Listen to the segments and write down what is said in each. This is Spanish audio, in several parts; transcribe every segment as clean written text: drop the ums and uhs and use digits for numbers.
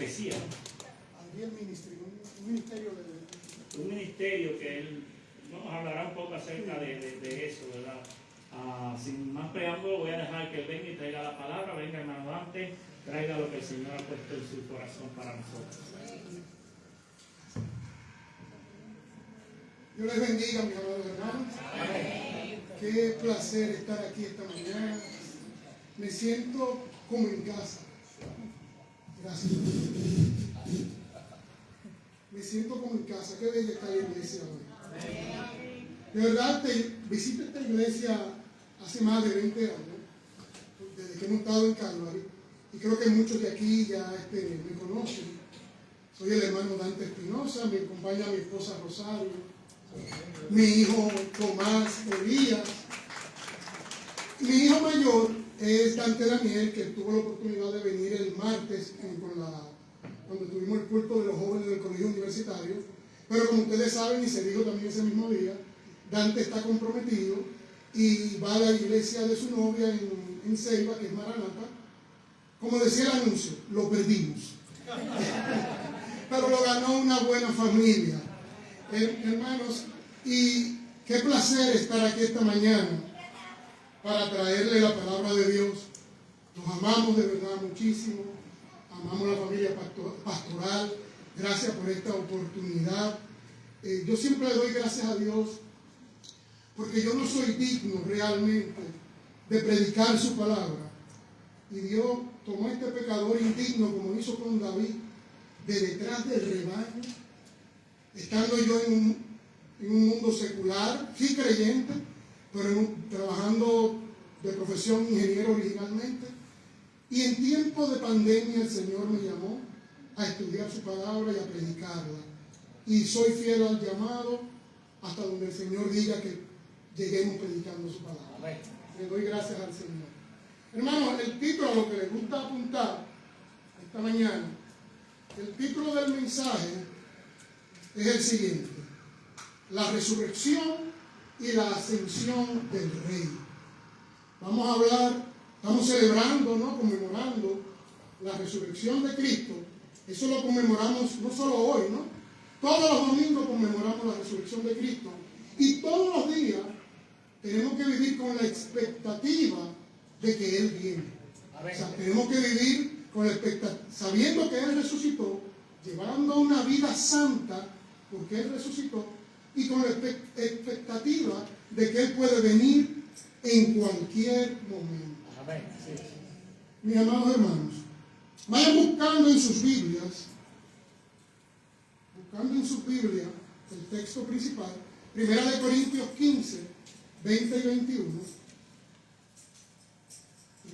profecía. Había un ministerio que él nos hablará un poco acerca de eso, ¿verdad? Sin más preámbulo, voy a dejar que él venga y traiga la palabra. Venga, hermano Dante, traiga lo que el Señor ha puesto en su corazón para nosotros. Dios les bendiga, mis amados hermanos. Amén. Qué placer estar aquí esta mañana. Me siento como en casa. Gracias. Me siento como en casa. Qué bella está la iglesia hoy. Amén. De verdad, visito esta iglesia hace más de 20 años, desde que hemos estado en Calvary. Y creo que muchos de aquí ya me conocen. Soy el hermano Dante Espinosa, me acompaña mi esposa Rosario, mi hijo Tomás Elías. Mi hijo mayor es Dante Daniel, que tuvo la oportunidad de venir el martes cuando tuvimos el culto de los jóvenes del colegio universitario. Pero como ustedes saben, y se dijo también ese mismo día, Dante está comprometido y va a la iglesia de su novia en Ceiba, que es Maranata. Como decía el anuncio, lo perdimos. Pero lo ganó una buena familia. Hermanos, y qué placer estar aquí esta mañana para traerle la palabra de Dios. Los amamos de verdad muchísimo. Amamos la familia pastoral. Gracias por esta oportunidad. Yo siempre le doy gracias a Dios porque yo no soy digno realmente de predicar su palabra. Y Dios tomó a este pecador indigno, como hizo con David, de detrás del rebaño, estando yo en un mundo secular, sí creyente, pero trabajando de profesión ingeniero originalmente. Y en tiempo de pandemia el Señor me llamó a estudiar su palabra y a predicarla. Y soy fiel al llamado hasta donde el Señor diga que lleguemos predicando su palabra. Amén. Le doy gracias al Señor. Hermanos, el título, a lo que les gusta apuntar esta mañana, el título del mensaje es el siguiente: la resurrección y la ascensión del Rey. Vamos a hablar, estamos celebrando, ¿no? Conmemorando la resurrección de Cristo. Eso lo conmemoramos no solo hoy, ¿no? Todos los domingos conmemoramos la resurrección de Cristo. Y todos los días tenemos que vivir con la expectativa de que Él viene. O sea, tenemos que vivir con la expectativa, sabiendo que Él resucitó, llevando una vida santa, porque Él resucitó, y con la expectativa de que Él puede venir en cualquier momento. Amén. Sí. Mis amados hermanos, vayan buscando en sus Biblias, el texto principal, 1 Corintios 15, 20 y 21.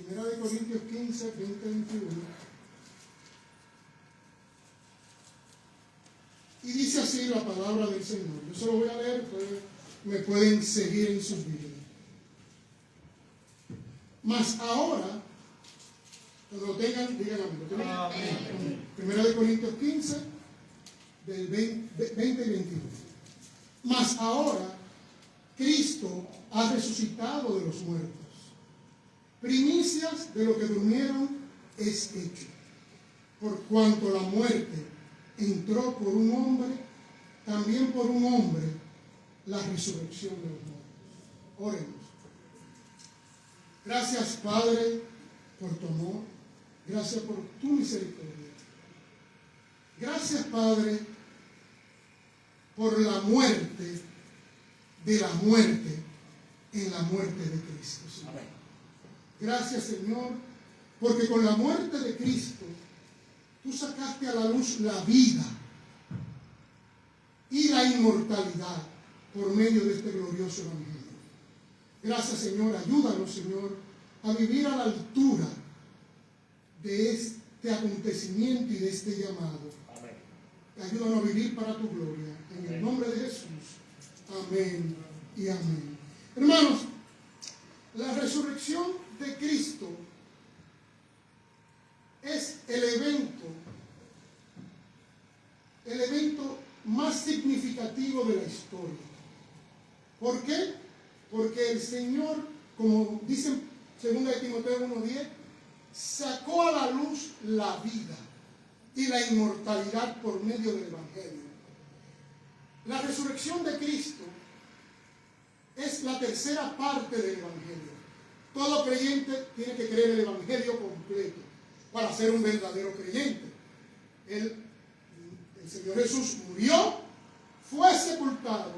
1 Corintios 15, 20 y 21. Y dice así la palabra del Señor. Yo se lo voy a leer, ustedes me pueden seguir en sus Biblias. Mas ahora, cuando lo tengan, digan amén. 1 Corintios 15, del 20 y 21. Mas ahora, Cristo ha resucitado de los muertos. Primicias de lo que durmieron es hecho. Por cuanto la muerte entró por un hombre, también por un hombre la resurrección de los muertos. Oremos. Gracias, Padre, por tu amor. Gracias por tu misericordia. Gracias, Padre, por la muerte de la muerte en la muerte de Cristo, Señor. Amén. Gracias, Señor, porque con la muerte de Cristo tú sacaste a la luz la vida y la inmortalidad por medio de este glorioso evangelio. Gracias, Señor. Ayúdanos, Señor, a vivir a la altura de este acontecimiento y de este llamado. Amén. Ayúdanos a vivir para tu gloria. En Amén. El nombre de Jesús. Amén y amén. Hermanos, la resurrección de Cristo es el evento más significativo de la historia. ¿Por qué? Porque el Señor, como dice 2 Timoteo 1:10, sacó a la luz la vida y la inmortalidad por medio del Evangelio. La resurrección de Cristo es la tercera parte del Evangelio. Todo creyente tiene que creer el Evangelio completo para ser un verdadero creyente. El Señor Jesús murió, fue sepultado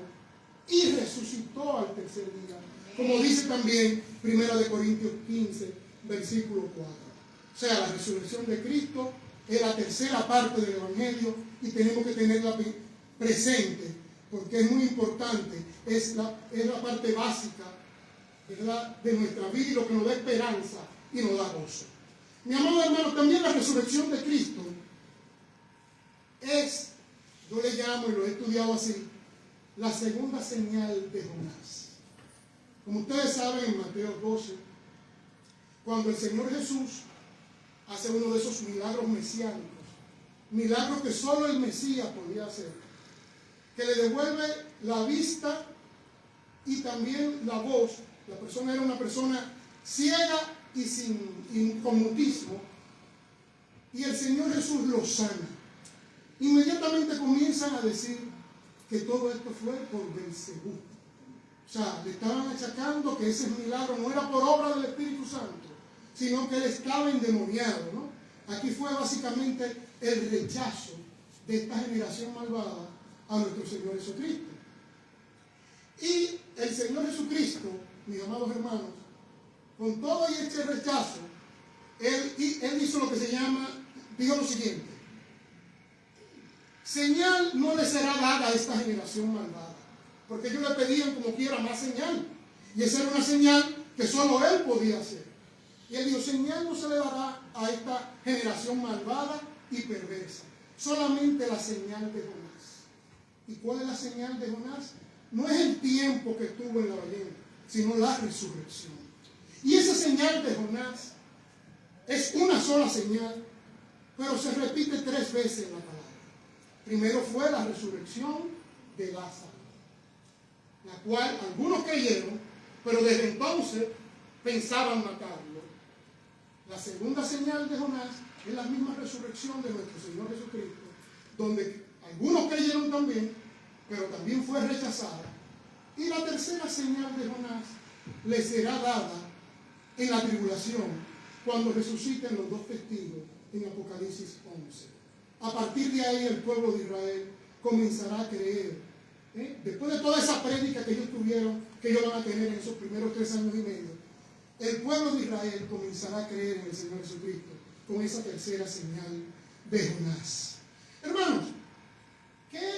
y resucitó al tercer día, como dice también 1 Corintios 15, versículo 4. O sea, la resurrección de Cristo es la tercera parte del Evangelio y tenemos que tenerla presente porque es muy importante, es la parte básica, ¿verdad?, de nuestra vida y lo que nos da esperanza y nos da gozo. Mi amado hermano, también la resurrección de Cristo es, yo le llamo y lo he estudiado así, la segunda señal de Jonás. Como ustedes saben, en Mateo 12, cuando el Señor Jesús hace uno de esos milagros mesiánicos, milagros que solo el Mesías podía hacer, que le devuelve la vista y también la voz. La persona era una persona ciega y con mutismo, y el Señor Jesús lo sana. Inmediatamente comienzan a decir que todo esto fue por Belcebú. O sea, le estaban achacando que ese milagro no era por obra del Espíritu Santo, sino que él estaba endemoniado, ¿no? Aquí fue básicamente el rechazo de esta generación malvada a nuestro Señor Jesucristo. Y el Señor Jesucristo, mis amados hermanos, con todo y este rechazo, él hizo lo que se llama, dijo lo siguiente: señal no le será dada a esta generación malvada, porque ellos le pedían como quiera más señal, y esa era una señal que solo él podía hacer. Y él dijo: señal no se le dará a esta generación malvada y perversa, solamente la señal de Jonás. ¿Y cuál es la señal de Jonás? No es el tiempo que estuvo en la ballena, sino la resurrección. Y esa señal de Jonás es una sola señal, pero se repite 3 veces en la palabra. Primero fue la resurrección de Lázaro, la cual algunos creyeron, pero desde entonces pensaban matarlo. La segunda señal de Jonás es la misma resurrección de nuestro Señor Jesucristo, donde algunos creyeron también, pero también fue rechazada. Y la tercera señal de Jonás le será dada en la tribulación, cuando resuciten los 2 testigos en Apocalipsis 11. A partir de ahí el pueblo de Israel comenzará a creer. Después de toda esa prédica que ellos tuvieron, que ellos van a tener en esos primeros 3 años y medio, el pueblo de Israel comenzará a creer en el Señor Jesucristo con esa tercera señal de Jonás. Hermanos, ¿qué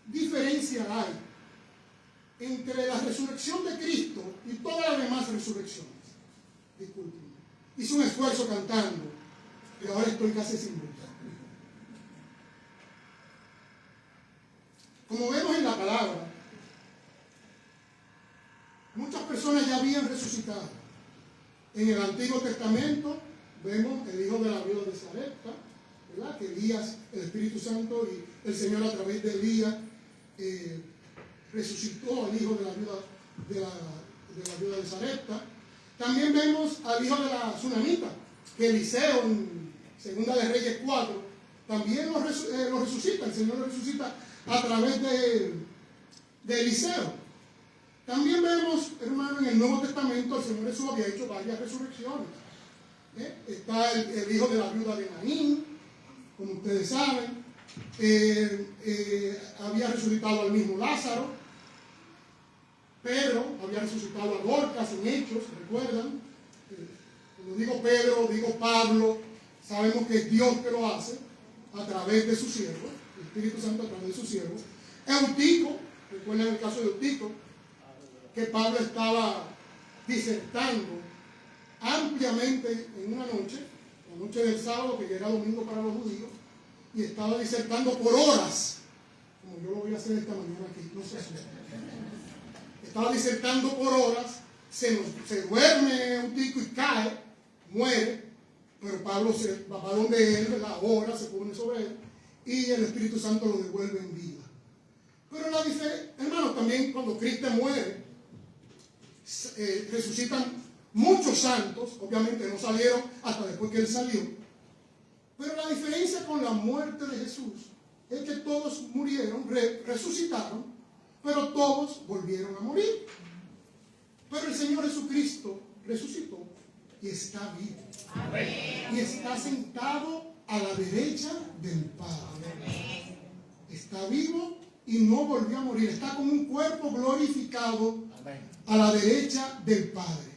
diferencia hay entre la resurrección de Cristo y todas las demás resurrecciones? Disculpen, hice un esfuerzo cantando y ahora estoy casi sin voz. Como vemos en la palabra, muchas personas ya habían resucitado. En el Antiguo Testamento vemos el hijo de la viuda de Sarepta, ¿verdad?, que Elías, el Espíritu Santo y el Señor a través de Elías resucitó al hijo de la viuda de Sarepta. También vemos al hijo de la Tsunamita, que Eliseo en 2 de Reyes 4 también lo resucita. El Señor lo resucita a través de Eliseo. También vemos, hermano, en el Nuevo Testamento el Señor Jesús había hecho varias resurrecciones. Está el hijo de la viuda de Naín, como ustedes saben. Había resucitado al mismo Lázaro. Pedro había resucitado a Dorcas en Hechos, ¿recuerdan? Cuando digo Pedro, digo Pablo. Sabemos que es Dios que lo hace a través de su siervo, el Espíritu Santo a través de su siervo. Eutico, recuerden el caso de Eutico, que Pablo estaba disertando ampliamente en una noche, la noche del sábado, que ya era domingo para los judíos, y estaba disertando por horas, como yo lo voy a hacer esta mañana aquí, no se asusten. Estaba disertando por horas, se duerme Eutico y cae, muere, pero Pablo se va para donde él, la hora se pone sobre él, y el Espíritu Santo lo devuelve en vida. Pero la diferencia, hermano, también cuando Cristo muere, resucitan muchos santos, obviamente no salieron hasta después que él salió, Pero la diferencia con la muerte de Jesús es que todos murieron, resucitaron, pero todos volvieron a morir. Pero el Señor Jesucristo resucitó y está vivo. Amén. Y está sentado a la derecha del Padre. Amén. Está vivo y no volvió a morir. Está con un cuerpo glorificado. Amén. A la derecha del Padre.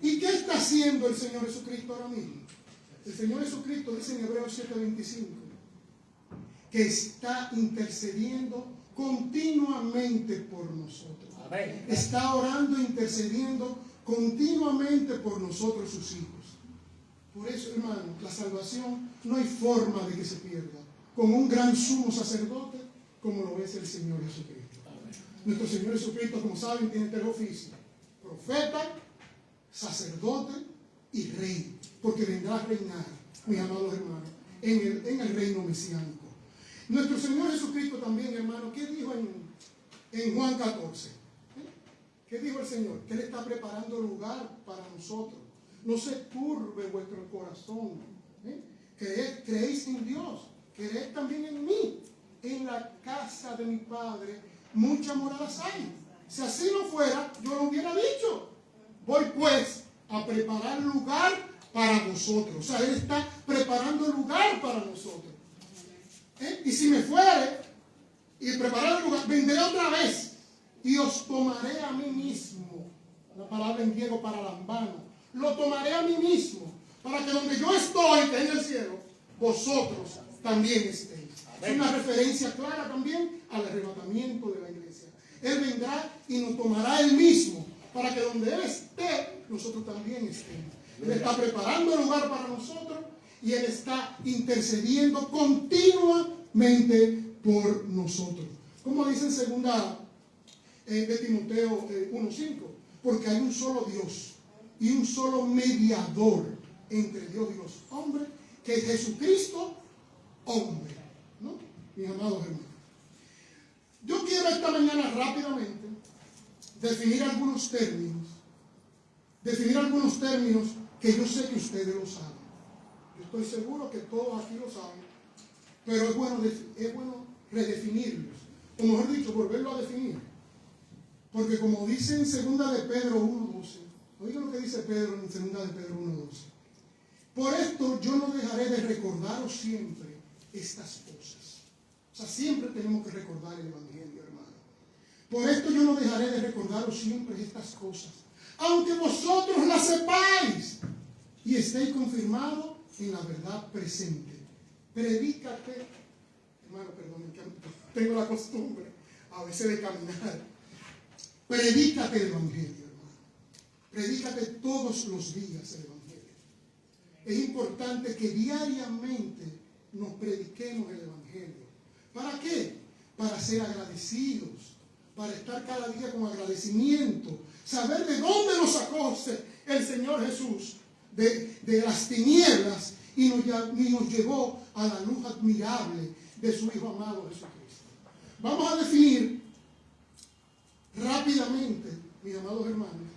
¿Y qué está haciendo el Señor Jesucristo ahora mismo? El Señor Jesucristo dice en Hebreos 7:25 que está intercediendo continuamente por nosotros. Amén. Está orando e intercediendo continuamente por nosotros, sus hijos. Por eso, hermano, la salvación no hay forma de que se pierda. Con un gran sumo sacerdote como lo es el Señor Jesucristo. Amén. Nuestro Señor Jesucristo, como saben, tiene tres oficios: profeta, sacerdote y rey, porque vendrá a reinar, mis amados hermanos, en el reino mesiánico. Nuestro Señor Jesucristo también, hermano, ¿qué dijo en Juan 14? ¿Qué dijo el Señor? Que Él está preparando lugar para nosotros. No se turbe vuestro corazón. Creéis en Dios, creed también en mí. En la casa de mi Padre muchas moradas hay. Si así no fuera, yo lo hubiera dicho. Voy pues a preparar lugar para vosotros. O sea, Él está preparando lugar para nosotros. Y si me fuere y preparar el lugar, vendré otra vez y os tomaré a mí mismo. La palabra en griego para lambano. Lo tomaré a mí mismo, para que donde yo estoy, que es en el cielo, vosotros también estéis. Es una referencia clara también al arrebatamiento de la iglesia. Él vendrá y nos tomará Él mismo, para que donde Él esté, nosotros también estemos. Él está preparando el lugar para nosotros y Él está intercediendo continuamente por nosotros. Como dice en segunda de Timoteo 1:5, porque hay un solo Dios y un solo mediador entre Dios y los hombres, que es Jesucristo, hombre. ¿No? Mis amados hermanos, yo quiero esta mañana rápidamente definir algunos términos que yo sé que ustedes lo saben. Yo estoy seguro que todos aquí lo saben, pero es bueno redefinirlos, o mejor dicho, volverlo a definir. Porque como dice en 2 de Pedro 1:12, oigan lo que dice Pedro en 2 de Pedro 1:12: por esto yo no dejaré de recordaros siempre estas cosas. O sea, siempre tenemos que recordar el Evangelio, hermano. Por esto yo no dejaré de recordaros siempre estas cosas, aunque vosotros las sepáis y estéis confirmados en la verdad presente. Predícate, hermano, perdón, tengo la costumbre a veces de caminar. Predícate el Evangelio, hermano. Predícate todos los días el Evangelio. Es importante que diariamente nos prediquemos el Evangelio. ¿Para qué? Para ser agradecidos, para estar cada día con agradecimiento, saber de dónde nos sacó el Señor Jesús, de las tinieblas, y nos llevó a la luz admirable de su Hijo amado Jesucristo. Vamos a definir rápidamente, mis amados hermanos,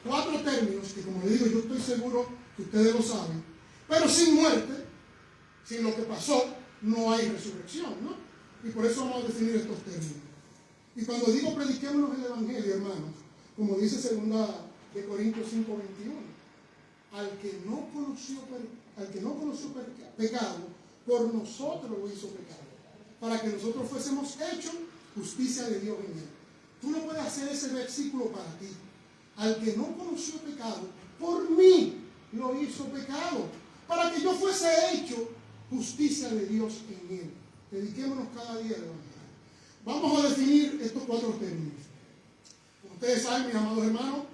4 términos que, como le digo, yo estoy seguro que ustedes lo saben. Pero sin muerte, sin lo que pasó, no hay resurrección, ¿no? Y por eso vamos a definir estos términos. Y cuando digo prediquémonos el Evangelio, hermanos, como dice 2 de Corintios 5:21, al que no conoció pecado, por nosotros lo hizo pecado, para que nosotros fuésemos hechos justicia de Dios en él. Tú no puedes hacer ese versículo para ti. Al que no conoció pecado, por mí lo hizo pecado, para que yo fuese hecho justicia de Dios en él. Dediquémonos cada día al Evangelio. Vamos a definir estos 4 términos. Como ustedes saben, mis amados hermanos,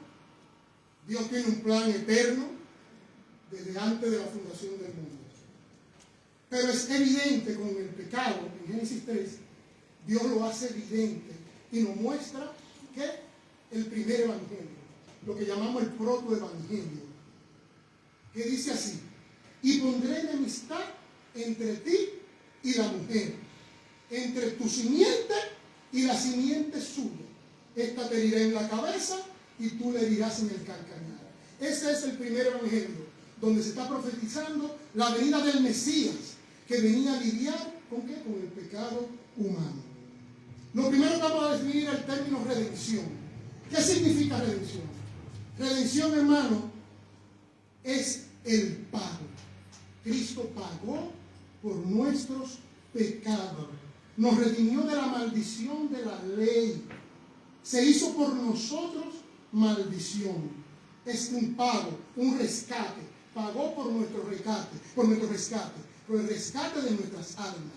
Dios tiene un plan eterno desde antes de la fundación del mundo. Pero es evidente con el pecado, en Génesis 3, Dios lo hace evidente y nos muestra que el primer evangelio, lo que llamamos el protoevangelio, que dice así: y pondré enemistad entre ti y la mujer, entre tu simiente y la simiente suya. Esta te herirá en la cabeza y tú le herirás en el calcañar. Ese es el primer evangelio, donde se está profetizando la venida del Mesías, que venía a lidiar ¿con qué? Con el pecado humano. Lo primero que vamos a definir es el término redención. ¿Qué significa redención? Redención, hermano, es el pago. Cristo pagó por nuestros pecados. Nos redimió de la maldición de la ley. Se hizo por nosotros maldición. Es un pago, un rescate. Pagó por nuestro rescate, por el rescate de nuestras almas.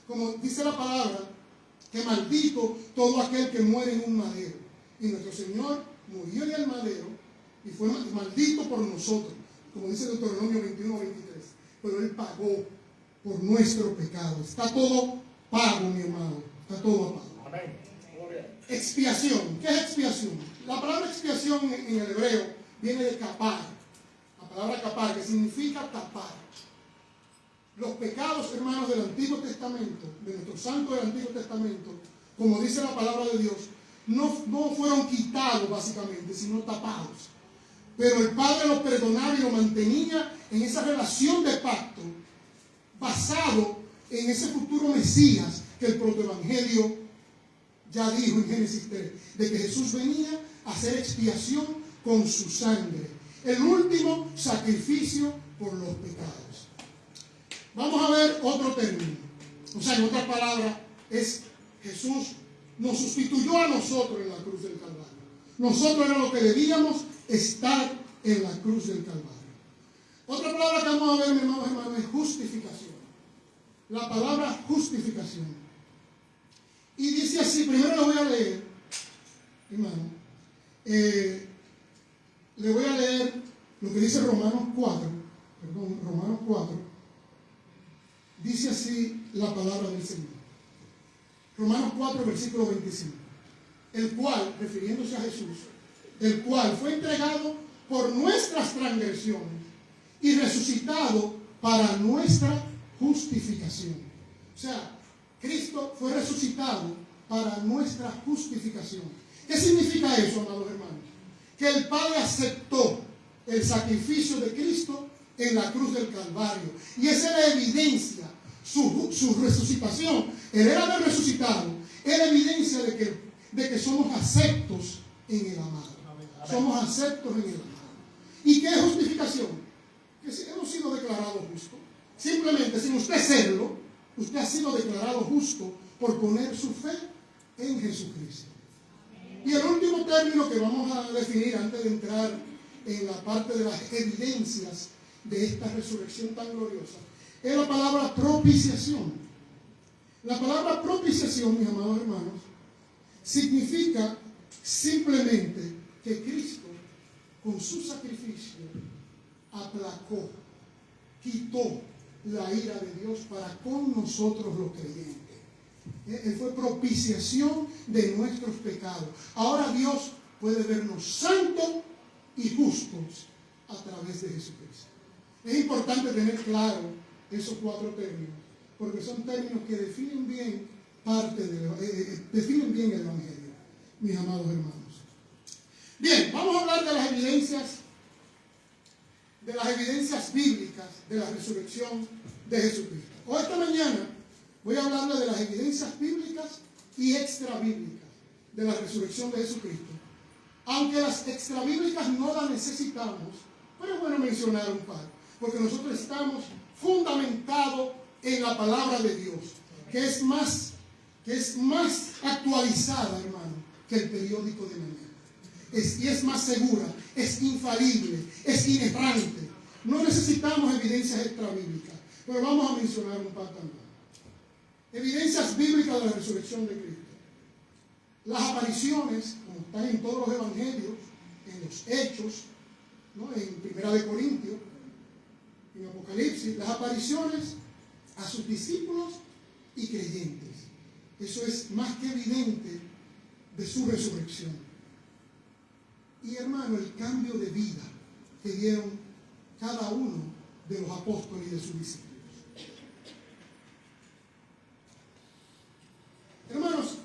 Como dice la palabra, que maldito todo aquel que muere en un madero. Y nuestro Señor murió en el madero y fue maldito por nosotros, como dice Deuteronomio 21-23. Pero Él pagó por nuestro pecado. Está todo pago, mi hermano. Está todo pago. Amén. Expiación. ¿Qué es expiación? La palabra expiación en el hebreo viene de capar. La palabra capar, que significa tapar. Los pecados, hermanos, del Antiguo Testamento, de nuestros santos del Antiguo Testamento, como dice la palabra de Dios, no fueron quitados básicamente, sino tapados. Pero el Padre lo perdonaba y lo mantenía en esa relación de pacto, basado en ese futuro Mesías que el protoevangelio ya dijo en Génesis 3, de que Jesús venía a hacer expiación con su sangre, el último sacrificio por los pecados. Vamos a ver otro término. O sea, en otras palabras, es Jesús nos sustituyó a nosotros en la cruz del Calvario. Nosotros éramos los que debíamos estar en la cruz del Calvario. Otra palabra que vamos a ver, mi hermano, es justificación. La palabra justificación. Y dice así, primero lo voy a leer, hermano. Le voy a leer lo que dice Romanos 4. Dice así la palabra del Señor. Romanos 4, versículo 25. El cual, refiriéndose a Jesús, el cual fue entregado por nuestras transgresiones y resucitado para nuestra justificación. O sea, Cristo fue resucitado para nuestra justificación. ¿Qué significa eso, amados hermanos? Que el Padre aceptó el sacrificio de Cristo en la cruz del Calvario. Y esa es la evidencia, su resucitación. Él era resucitado. Es la evidencia de que somos aceptos en el amado. Somos aceptos en el amado. ¿Y qué es justificación? Que si hemos sido declarados justos. Simplemente, sin usted serlo, usted ha sido declarado justo por poner su fe en Jesucristo. Y el último término que vamos a definir antes de entrar en la parte de las evidencias de esta resurrección tan gloriosa es la palabra propiciación. La palabra propiciación, mis amados hermanos, significa simplemente que Cristo, con su sacrificio, aplacó, quitó la ira de Dios para con nosotros los creyentes. Él fue propiciación de nuestros pecados. Ahora Dios puede vernos santos y justos a través de Jesucristo. Es importante tener claro esos cuatro términos, porque son términos que definen bien definen bien el Evangelio, mis amados hermanos. Bien, vamos a hablar de las evidencias bíblicas de la resurrección de Jesucristo. Hoy, esta mañana, voy a hablarle de las evidencias bíblicas y extrabíblicas de la resurrección de Jesucristo. Aunque las extrabíblicas no las necesitamos, pero es bueno mencionar un par, porque nosotros estamos fundamentados en la palabra de Dios, que es más actualizada, hermano, que el periódico de mañana. Y es más segura, es infalible, es inerrante. No necesitamos evidencias extrabíblicas, pero vamos a mencionar un par también. Evidencias bíblicas de la resurrección de Cristo. Las apariciones, como están en todos los evangelios, en los Hechos, ¿no? En Primera de Corintios, en Apocalipsis, las apariciones a sus discípulos y creyentes. Eso es más que evidente de su resurrección. Y hermano, el cambio de vida que dieron cada uno de los apóstoles y de sus discípulos. Hermanos,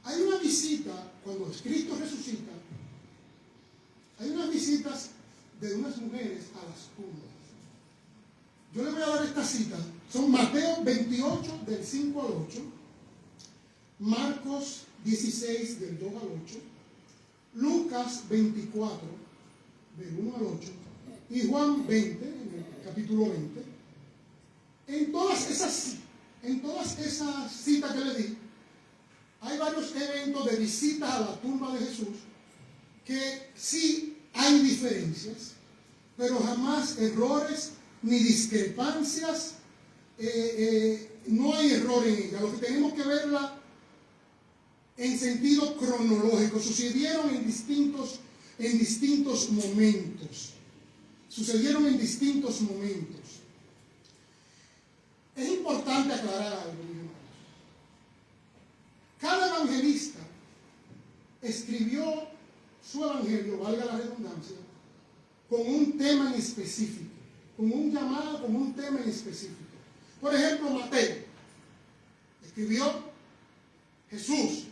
hay una visita, cuando Cristo resucita, hay unas visitas de unas mujeres a las tumbas. Yo le voy a dar esta cita. Son Mateo 28 del 5 al 8, Marcos 16 del 2 al 8, Lucas 24 del 1 al 8 y Juan 20, en el capítulo 20. En todas esas citas que le di, hay varios eventos de visitas a la tumba de Jesús que sí hay diferencias, pero jamás errores ni discrepancias. No hay error en ella. Lo que tenemos que verla en sentido cronológico. Sucedieron en distintos momentos. Sucedieron en distintos momentos. Es importante aclarar algo, mis hermanos. Cada evangelista escribió su evangelio, valga la redundancia, con un tema en específico, con un llamado, con un tema en específico. Por ejemplo, Mateo escribió Jesús,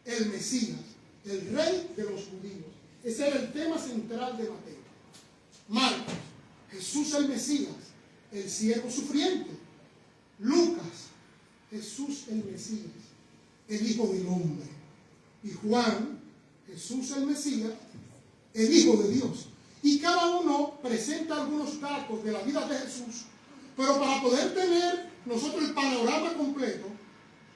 el Mesías, el Rey de los judíos. Ese era el tema central de Mateo. Marcos, Jesús el Mesías, el siervo sufriente. Lucas, Jesús el Mesías, el Hijo del Hombre. Y Juan, Jesús el Mesías, el Hijo de Dios. Y cada uno presenta algunos datos de la vida de Jesús, pero para poder tener nosotros el panorama completo,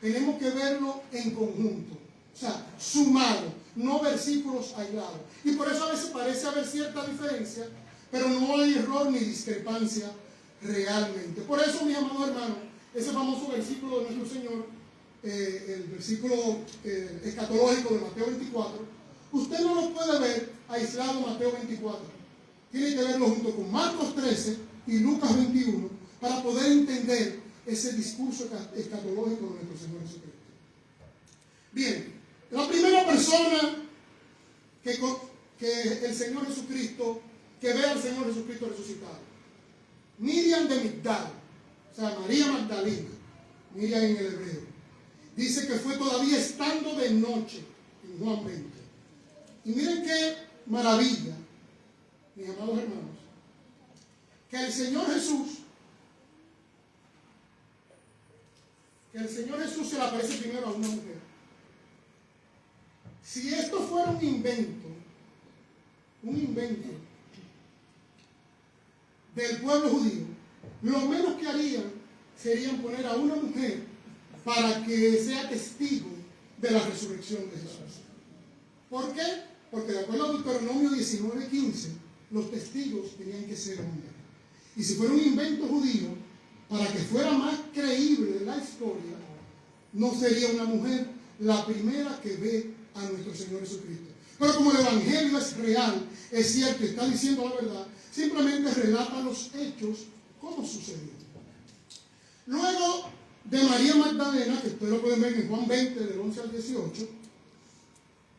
tenemos que verlo en conjunto, o sea, sumado, no versículos aislados. Y por eso a veces parece haber cierta diferencia, pero no hay error ni discrepancia realmente. Por eso, mis amados hermanos, ese famoso versículo de nuestro Señor, el versículo escatológico de Mateo 24, usted no lo puede ver aislado Mateo 24. Tiene que verlo junto con Marcos 13 y Lucas 21 para poder entender ese discurso escatológico de nuestro Señor Jesucristo. Bien, la primera persona que el Señor Jesucristo, que ve al Señor Jesucristo resucitado, Miriam de Migdal, o sea, María Magdalena, Miriam en el hebreo, dice que fue todavía estando de noche, en Juan 20. Y miren qué maravilla, mis amados hermanos, que el Señor Jesús se le aparece primero a una mujer. Si esto fuera un invento del pueblo judío, lo menos que harían serían poner a una mujer para que sea testigo de la resurrección de Jesús. ¿Por qué? Porque de acuerdo a Deuteronomio 19:15, los testigos tenían que ser hombres. Y si fuera un invento judío, para que fuera más creíble la historia, no sería una mujer la primera que ve a nuestro Señor Jesucristo. Pero como el Evangelio es real, es cierto, está diciendo la verdad, simplemente relata los hechos como sucedió. Luego de María Magdalena, que ustedes lo pueden ver en Juan 20, del 11 al 18,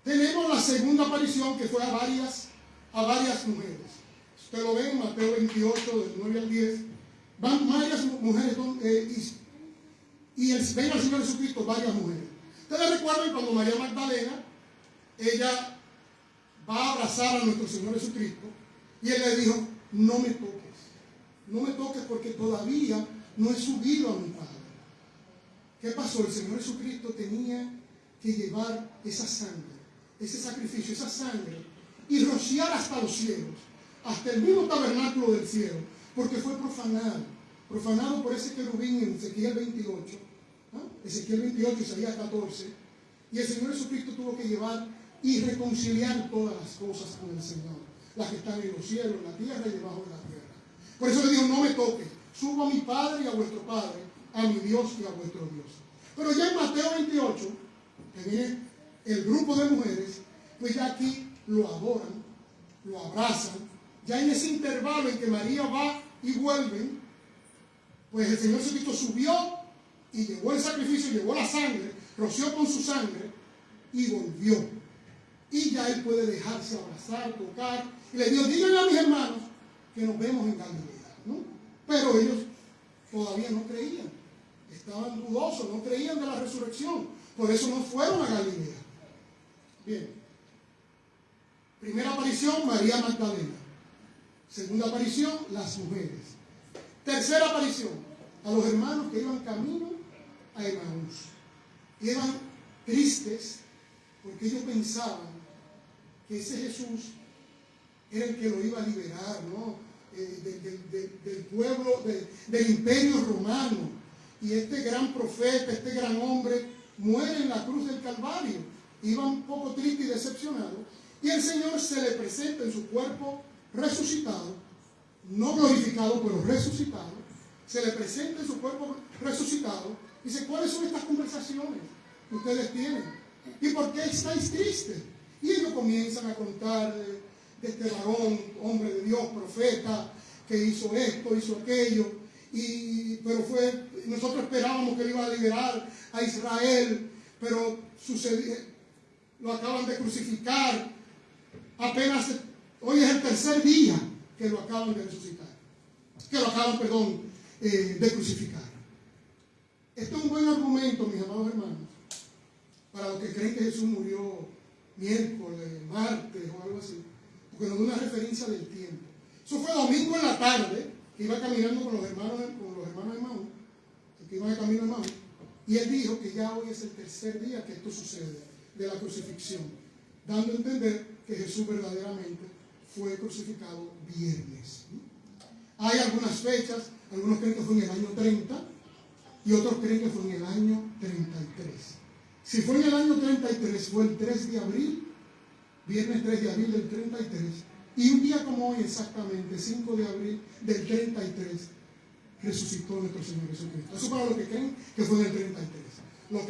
tenemos la segunda aparición, que fue a varias mujeres. Usted lo ve en Mateo 28, del 9 al 10. Van varias mujeres y ven al Señor Jesucristo varias mujeres. Ustedes recuerdan cuando María Magdalena, ella va a abrazar a nuestro Señor Jesucristo y Él le dijo, no me toques porque todavía no he subido a mi Padre. ¿Qué pasó? El Señor Jesucristo tenía que llevar esa sangre, ese sacrificio, esa sangre, y rociar hasta los cielos, hasta el mismo tabernáculo del cielo, porque fue profanado por ese querubín en Ezequiel 28, Ezequiel 28, Isaías 14, y el Señor Jesucristo tuvo que llevar y reconciliar todas las cosas con el Señor, las que están en los cielos, en la tierra y debajo de la tierra. Por eso le dijo, no me toques, subo a mi Padre y a vuestro Padre, a mi Dios y a vuestro Dios. Pero ya en Mateo 28, que viene el grupo de mujeres, pues ya aquí lo adoran, lo abrazan. Ya en ese intervalo en que María va y vuelve, pues el Señor Jesucristo subió y llevó el sacrificio, llevó la sangre, roció con su sangre y volvió. Y ya Él puede dejarse abrazar, tocar. Y le dijo, díganle a mis hermanos que nos vemos en Galilea, ¿no? Pero ellos todavía no creían. Estaban dudosos, no creían de la resurrección. Por eso no fueron a Galilea. Bien. Primera aparición, María Magdalena. Segunda aparición, las mujeres. Tercera aparición, a los hermanos que iban camino a Emaús. Y eran tristes porque ellos pensaban que ese Jesús era el que lo iba a liberar, ¿no? Del pueblo, del imperio romano. Y este gran profeta, este gran hombre, muere en la cruz del Calvario. Iba un poco triste y decepcionado. Y el Señor se le presenta en su cuerpo resucitado, no glorificado, pero resucitado. Se le presenta en su cuerpo resucitado. Dice, ¿cuáles son estas conversaciones que ustedes tienen? ¿Y por qué estáis tristes? Y ellos comienzan a contar de este varón, hombre de Dios, profeta, que hizo esto, hizo aquello. Pero nosotros esperábamos que él iba a liberar a Israel, pero lo acaban de crucificar. Hoy es el tercer día que lo acaban de resucitar, de crucificar. Esto es un buen argumento, mis amados hermanos, para los que creen que Jesús murió miércoles, martes o algo así, porque nos da una referencia del tiempo. Eso fue domingo en la tarde, que iba caminando con los hermanos de Emaús, que iban de camino a Emaús, y él dijo que ya hoy es el tercer día que esto sucede, de la crucifixión, dando a entender que Jesús verdaderamente fue crucificado viernes. Hay algunas fechas, algunos creen que fue en el año 30 y otros creen que fue en el año 33. Si fue en el año 33, fue el 3 de abril, viernes 3 de abril del 33, y un día como hoy exactamente, 5 de abril del 33, resucitó nuestro Señor Jesucristo. Eso para los que creen que fue en el 33. Los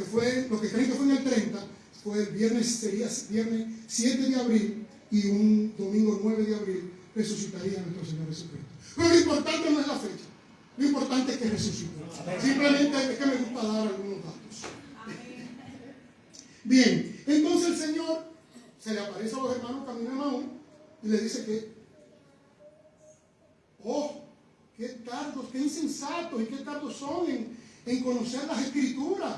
que creen que fue en el 30, fue el viernes, sería viernes 7 de abril, y un domingo 9 de abril resucitaría nuestro Señor Jesucristo. Pero lo importante no es la fecha, lo importante es que resucitó. Simplemente es que me gusta dar algunos datos. Bien, entonces el Señor se le aparece a los hermanos camino a Emaús y le dice que, qué tardos, qué insensatos y qué tardos son en conocer las Escrituras.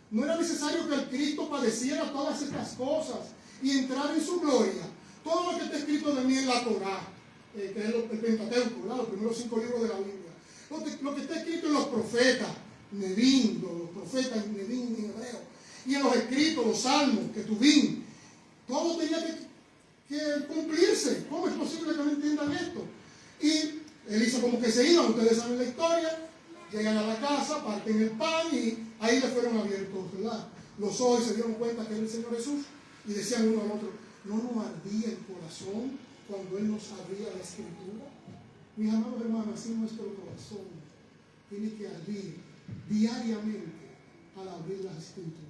No era necesario que el Cristo padeciera todas estas cosas y entrar en su gloria. Todo lo que está escrito de mí en la Torá, que es el Pentateuco, ¿verdad? Los primeros 5 libros de la Biblia. Lo que está escrito en los profetas, Nevín, los profetas Nevín en hebreo, y en los escritos, los salmos, Ketubín, todo tenía que cumplirse. ¿Cómo es posible que no entiendan esto? Y él hizo como que se iban, ustedes saben la historia, llegan a la casa, parten el pan y ahí le fueron abiertos, ¿verdad? Los ojos, se dieron cuenta que era el Señor Jesús y decían uno al otro, ¿no nos ardía el corazón cuando Él nos abría la Escritura? Mis amados hermanos, así nuestro corazón tiene que ardir diariamente al abrir las Escrituras.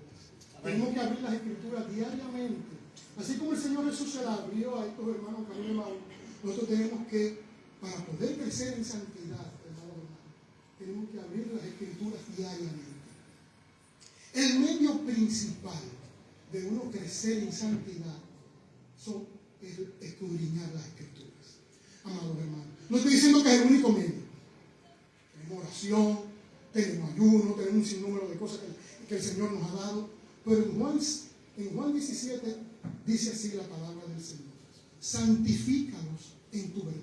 Tenemos que abrir las Escrituras diariamente. Así como el Señor Jesús se la abrió a estos hermanos camino a Emaús, nosotros tenemos que, para poder crecer en santidad, tenemos que abrir las Escrituras diariamente. El medio principal de uno crecer en santidad es escudriñar las Escrituras. Amados hermanos, no estoy diciendo que es el único medio. Tenemos oración, tenemos ayuno, tenemos un sinnúmero de cosas que el Señor nos ha dado, pero en Juan 17 dice así la palabra del Señor: santifícalos en tu verdad.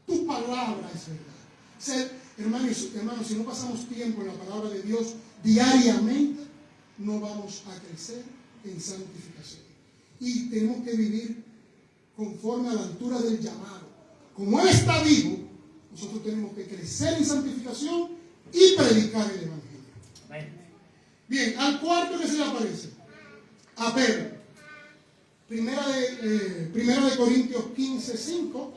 Tu palabra es verdad. Hermanos, si no pasamos tiempo en la palabra de Dios diariamente, no vamos a crecer en santificación. Y tenemos que vivir conforme a la altura del llamado. Como Él está vivo, nosotros tenemos que crecer en santificación y predicar el Evangelio. Bien, al cuarto que se le aparece, a Pedro. Primera de Corintios 15:5.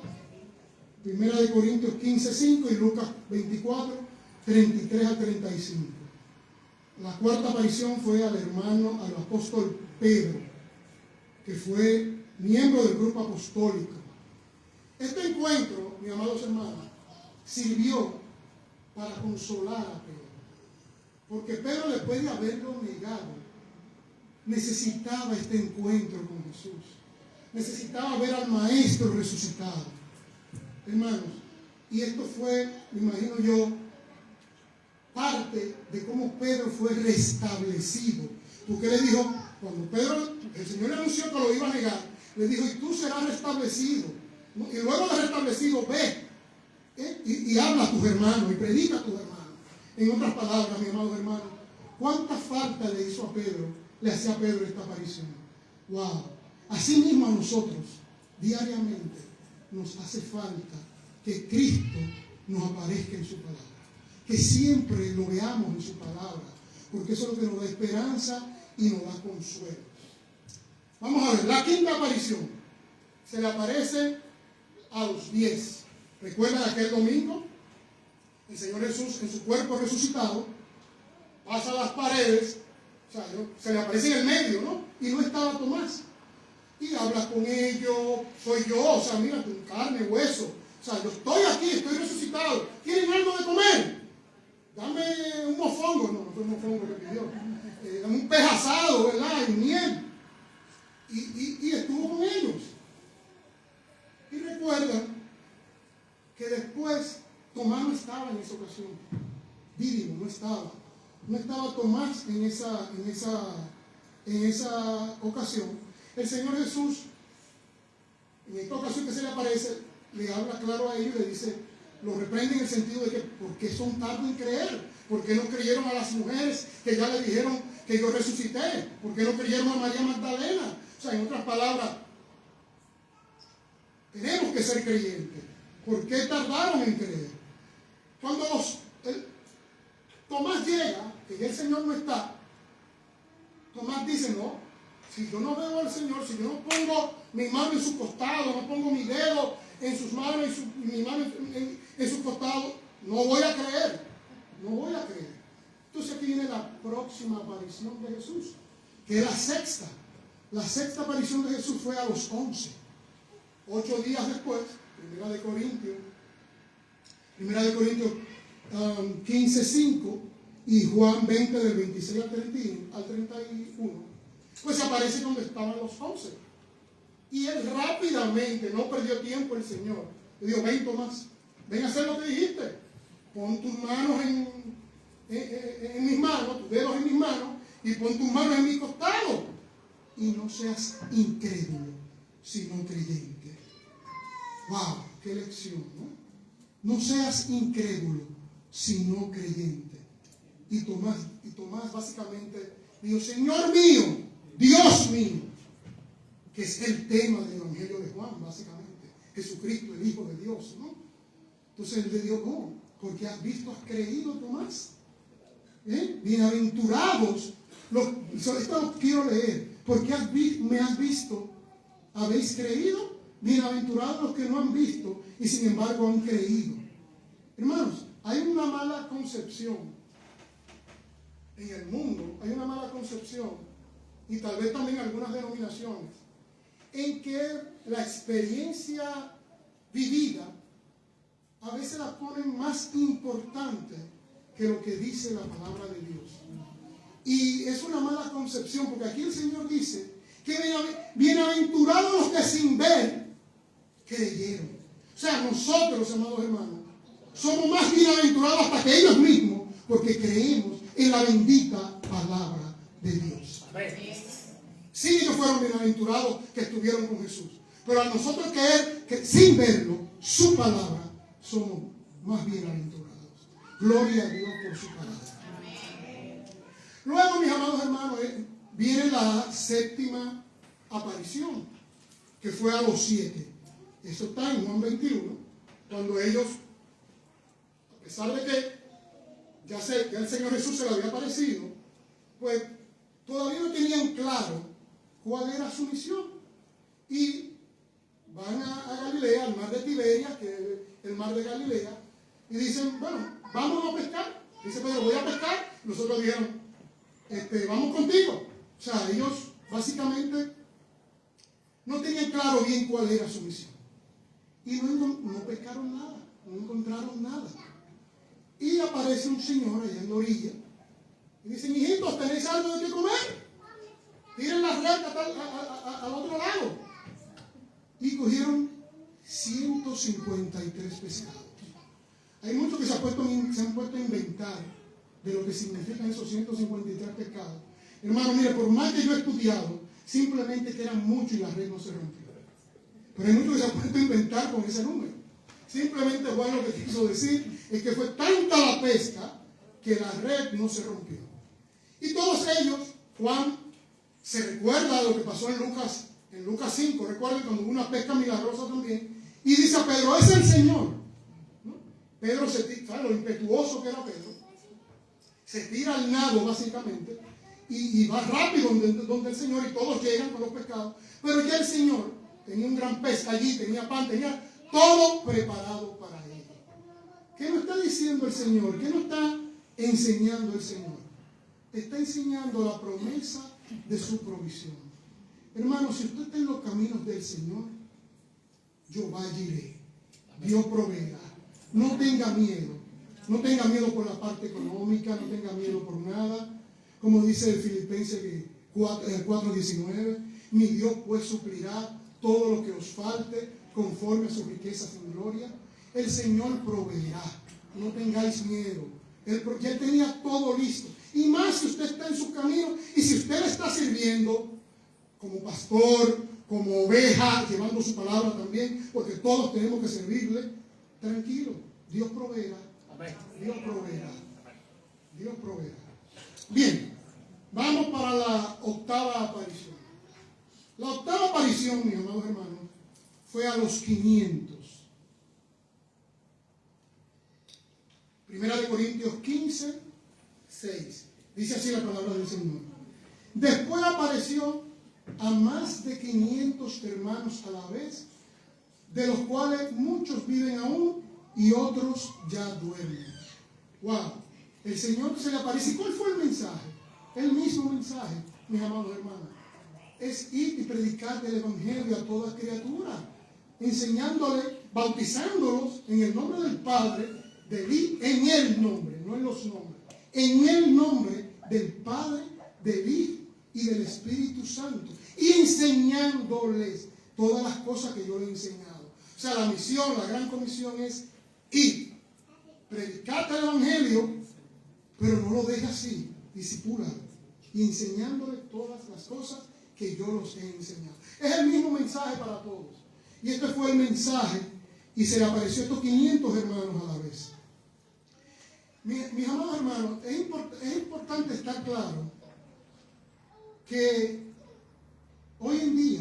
Primera de Corintios 15:5 y Lucas 24, 33 a 35. La cuarta aparición fue al apóstol Pedro, que fue miembro del grupo apostólico. Este encuentro, mis amados hermanos, sirvió para consolar a Pedro. Porque Pedro, después de haberlo negado, necesitaba este encuentro con Jesús. Necesitaba ver al Maestro resucitado. Hermanos, y esto fue, me imagino yo, parte de cómo Pedro fue restablecido. Porque le dijo, cuando el Señor le anunció que lo iba a negar, le dijo, y tú serás restablecido. Y luego de restablecido, ve y habla a tus hermanos y predica a tus hermanos. En otras palabras, mi amado hermano, ¿cuánta falta le hizo a Pedro, le hacía a Pedro esta aparición? Wow. Así mismo a nosotros, diariamente, nos hace falta que Cristo nos aparezca en su palabra. Que siempre lo veamos en su palabra, porque eso es lo que nos da esperanza y nos da consuelo. Vamos a ver, la quinta aparición se le aparece a los 10. ¿Recuerdan aquel domingo? El Señor Jesús en su cuerpo resucitado pasa las paredes, o sea, se le aparece en el medio, ¿no? Y no estaba Tomás. Y habla con ellos, soy yo, o sea, mira, tu carne, hueso. O sea, yo estoy aquí, estoy resucitado. ¿Quieren algo de comer? Dame un mofongo. No fue un mofongo que pidió. Dame un pez asado, ¿verdad? Y miel. Y estuvo con ellos. Y recuerdan que después Tomás no estaba en esa ocasión. Dídimo, no estaba. No estaba Tomás en esa ocasión. El Señor Jesús, en esta ocasión que se le aparece, le habla claro a ellos y le dice, lo reprende en el sentido de que, ¿por qué son tardos en creer? ¿Por qué no creyeron a las mujeres que ya le dijeron que yo resucité? ¿Por qué no creyeron a María Magdalena? O sea, en otras palabras, tenemos que ser creyentes. ¿Por qué tardaron en creer? Cuando Tomás llega, que ya el Señor no está, Tomás dice, no, si yo no veo al Señor, si yo no pongo mi mano en su costado, no pongo mi dedo en sus manos y mi mano en su costado, no voy a creer. No voy a creer. Entonces aquí viene la próxima aparición de Jesús, que es la sexta. La sexta aparición de Jesús fue a los 11. 8 días después, Primera de Corintios 15:5 y Juan 20 del 26 al 31. Pues aparece donde estaban los 11. Y él rápidamente, no perdió tiempo el Señor. Le dijo, ven Tomás, ven a hacer lo que dijiste. Pon tus manos en mis manos, tus dedos en mis manos, y pon tus manos en mi costado. Y no seas incrédulo, sino creyente. ¡Wow! ¡Qué lección! No seas incrédulo, sino creyente. Y Tomás básicamente dijo, Señor mío, Dios mío, que es el tema del Evangelio de Juan, básicamente. Jesucristo, el Hijo de Dios, ¿no? Entonces él le dijo, ¿cómo? Porque has visto, has creído, Tomás. Bienaventurados, esto quiero leer, porque me has visto, habéis creído, bienaventurados los que no han visto y sin embargo han creído. Hermanos, hay una mala concepción en el mundo, hay una mala concepción y tal vez también algunas denominaciones en que la experiencia vivida a veces la ponen más importante que lo que dice la palabra de Dios. Y es una mala concepción, porque aquí el Señor dice que bienaventurados los que sin ver creyeron. O sea, nosotros, amados hermanos, somos más bienaventurados hasta que ellos mismos, porque creemos en la bendita palabra de Dios. Sí, ellos fueron bienaventurados que estuvieron con Jesús, pero a nosotros que sin verlo, su palabra, somos más bienaventurados. Gloria a Dios por su palabra. Luego, mis amados hermanos, viene la séptima aparición, que fue a los 7. Eso está en Juan 21, cuando ellos, a pesar de que ya el Señor Jesús se le había aparecido, pues todavía no tenían claro cuál era su misión. Y van a Galilea, al mar de Tiberias, que es el mar de Galilea, y dicen, bueno, vamos a pescar. Dice Pedro, voy a pescar. Nosotros dijeron, vamos contigo. O sea, ellos básicamente no tenían claro bien cuál era su misión. Y no pescaron nada, no encontraron nada. Y aparece un señor allá en la orilla y dicen, hijitos, ¿tenéis algo de qué comer? Tiren la red al otro lado. Y cogieron 153 pescados. Hay muchos que se han puesto a inventar de lo que significan esos 153 pescados. Hermano, mire, por más que yo he estudiado, simplemente que eran muchos y la red no se rompió. Pero hay muchos que se han puesto a inventar con ese número. Simplemente Juan lo que quiso decir es que fue tanta la pesca que la red no se rompió. Y todos ellos, Juan se recuerda de lo que pasó en Lucas 5, recuerden cuando hubo una pesca milagrosa también, y dice a Pedro, es el Señor. ¿No? Pedro ¿sabe lo impetuoso que era Pedro? Se tira al nado básicamente y va rápido donde el Señor y todos llegan con los pescados, pero ya el Señor tenía un gran pez allí, tenía pan, tenía todo preparado para él. ¿Qué nos está diciendo el Señor? ¿Qué nos está enseñando el Señor? Está enseñando la promesa de su provisión. Hermano, si usted está en los caminos del Señor, yo iré. Dios proveerá. No tenga miedo. No tenga miedo por la parte económica, no tenga miedo por nada. Como dice el Filipenses 4:19, mi Dios pues suplirá todo lo que os falte conforme a sus riquezas en gloria. El Señor proveerá. No tengáis miedo. Él tenía todo listo. Y más si usted está en su camino y si usted le está sirviendo como pastor, como oveja, llevando su palabra también, porque todos tenemos que servirle, tranquilo, Dios proveerá. Dios proveerá. Dios proveerá. Bien, vamos para la octava aparición. La octava aparición, mis amados hermanos, fue a los 500. Primera de Corintios 15, 6. Dice así la palabra del Señor. Después apareció a más de 500 hermanos a la vez, de los cuales muchos viven aún y otros ya duermen. Wow. El Señor se le aparece. ¿Y cuál fue el mensaje? El mismo mensaje, mis amados hermanos. Es ir y predicar el Evangelio a toda criatura, enseñándole, bautizándolos en el nombre del Padre, en el nombre, no en los nombres, en el nombre del Padre, del Hijo y del Espíritu Santo, y enseñándoles todas las cosas que yo les he enseñado. O sea, la misión, la gran comisión es ir, predicar el Evangelio, pero no lo deje así, discipúlalo, y enseñándole todas las cosas que yo los he enseñado. Es el mismo mensaje para todos. Y este fue el mensaje, y se le apareció a estos 500 hermanos a la vez. Mis amados hermanos, es importante estar claro que hoy en día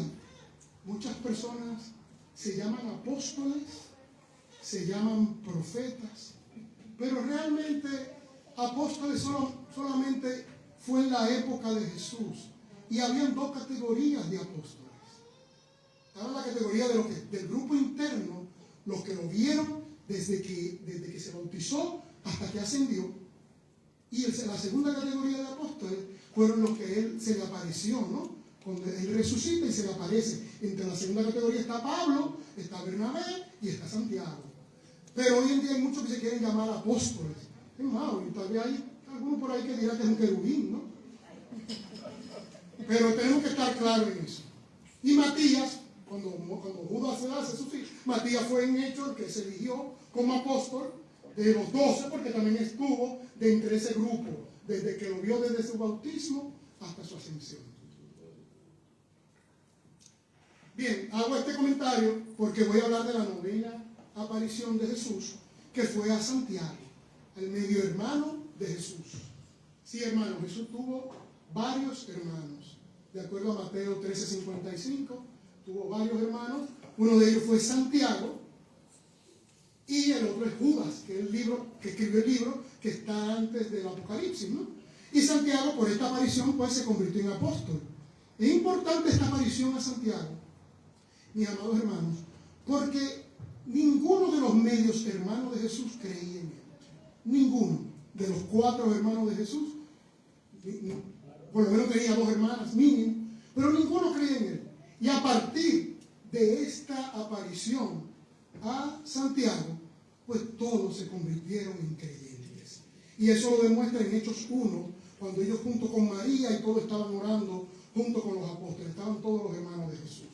muchas personas se llaman apóstoles, se llaman profetas, pero realmente apóstoles solamente fue en la época de Jesús, y habían dos categorías de apóstoles. Estaba la categoría del grupo interno, los que lo vieron desde que se bautizó hasta que ascendió, y la segunda categoría de apóstoles fueron los que él se le apareció, ¿no? Cuando él resucita y se le aparece. Entre la segunda categoría está Pablo, está Bernabé y está Santiago. Pero hoy en día hay muchos que se quieren llamar apóstoles. Es más, y tal vez hay alguno por ahí que dirá que es un querubín, ¿no? Pero tenemos que estar claros en eso. Y Matías, cuando Judas se hace eso sí, Matías fue en hecho el que se eligió como apóstol de los 12, porque también estuvo de entre ese grupo, desde que lo vio desde su bautismo hasta su ascensión. Bien, hago este comentario porque voy a hablar de la novena aparición de Jesús, que fue a Santiago, el medio hermano de Jesús. Sí, hermano, Jesús tuvo varios hermanos. De acuerdo a Mateo 13:55, tuvo varios hermanos. Uno de ellos fue Santiago y el otro es Judas, que escribió el libro que está antes del Apocalipsis, ¿no? Y Santiago, por esta aparición, pues se convirtió en apóstol. Es importante esta aparición a Santiago, mis amados hermanos, porque ninguno de los medios hermanos de Jesús creía en él. Ninguno de los 4 hermanos de Jesús, por lo menos tenía 2 hermanas mínimo, pero ninguno creía en él. Y a partir de esta aparición a Santiago, pues todos se convirtieron en creyentes. Y eso lo demuestra en Hechos 1, cuando ellos junto con María y todos estaban orando junto con los apóstoles, estaban todos los hermanos de Jesús.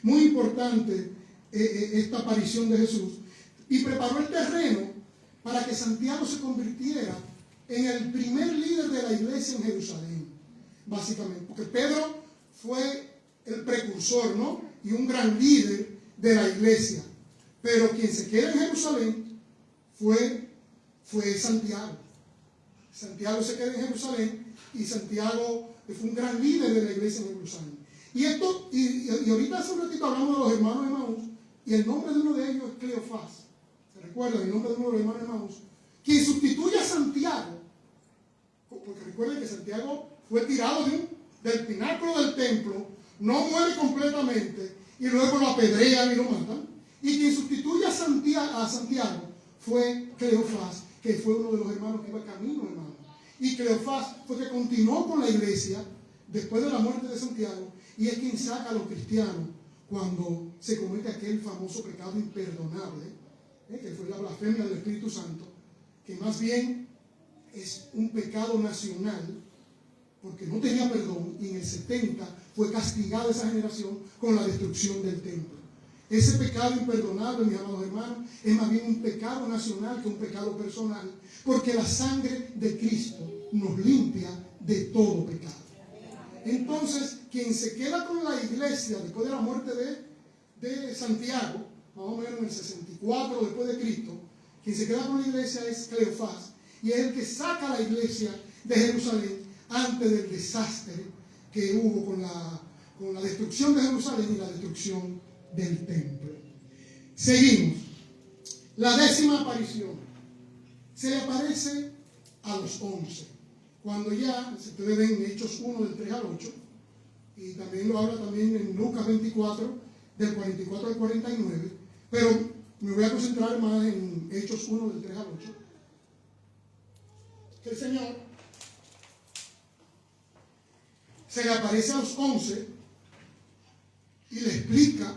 Muy importante esta aparición de Jesús, y preparó el terreno para que Santiago se convirtiera en el primer líder de la iglesia en Jerusalén, básicamente, porque Pedro fue el precursor, ¿no? Y un gran líder de la iglesia. Pero quien se queda en Jerusalén fue Santiago. Santiago se queda en Jerusalén y Santiago fue un gran líder de la iglesia en Jerusalén. Y ahorita hace un ratito hablamos de los hermanos de Emaús, y el nombre de uno de ellos es Cleofás. ¿Se recuerdan? El nombre de uno de los hermanos de Emaús. Quien sustituye a Santiago, porque recuerden que Santiago fue tirado del pináculo del templo, no muere completamente, y luego lo apedrean y lo matan. Y quien sustituye a Santiago fue Cleofás, que fue uno de los hermanos que iba camino, hermano. Y Cleofás fue que continuó con la iglesia después de la muerte de Santiago, y es quien saca a los cristianos cuando se comete aquel famoso pecado imperdonable, que fue la blasfemia del Espíritu Santo, que más bien es un pecado nacional, porque no tenía perdón, y en el 70 fue castigada esa generación con la destrucción del templo. Ese pecado imperdonable, mis amados hermanos, es más bien un pecado nacional que un pecado personal, porque la sangre de Cristo nos limpia de todo pecado. Entonces, quien se queda con la iglesia después de la muerte de Santiago, más o menos en el 64 después de Cristo, quien se queda con la iglesia es Cleofás, y es el que saca a la iglesia de Jerusalén antes del desastre que hubo con la destrucción de Jerusalén y la destrucción del templo. Seguimos. La 10ª aparición. Se le aparece a los 11. Cuando ya, ustedes ven en Hechos 1 del 3 al 8, y también lo habla también en Lucas 24, del 44 al 49, pero me voy a concentrar más en Hechos 1 del 3 al 8, que el Señor se le aparece a los 11 y le explica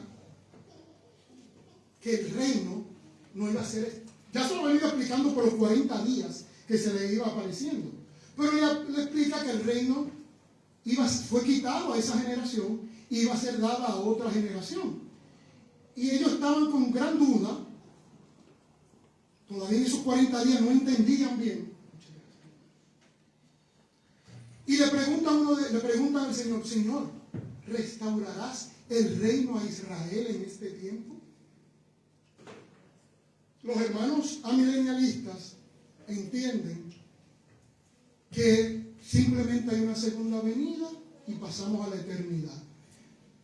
que el reino no iba a ser, ya se lo ha ido explicando por los 40 días que se le iba apareciendo, pero le explica que el reino fue quitado a esa generación y iba a ser dada a otra generación. Y ellos estaban con gran duda, todavía en esos 40 días no entendían bien. Y le preguntan al Señor, Señor, ¿restaurarás el reino a Israel en este tiempo? Los hermanos amilenialistas entienden que simplemente hay una segunda venida y pasamos a la eternidad,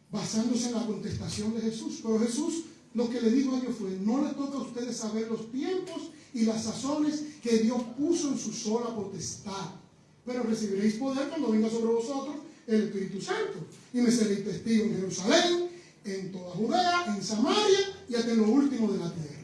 basándose en la contestación de Jesús. Pero Jesús lo que le dijo a ellos fue, no les toca a ustedes saber los tiempos y las sazones que Dios puso en su sola potestad, pero recibiréis poder cuando venga sobre vosotros el Espíritu Santo, y me seréis testigo en Jerusalén, en toda Judea, en Samaria y hasta en lo último de la tierra.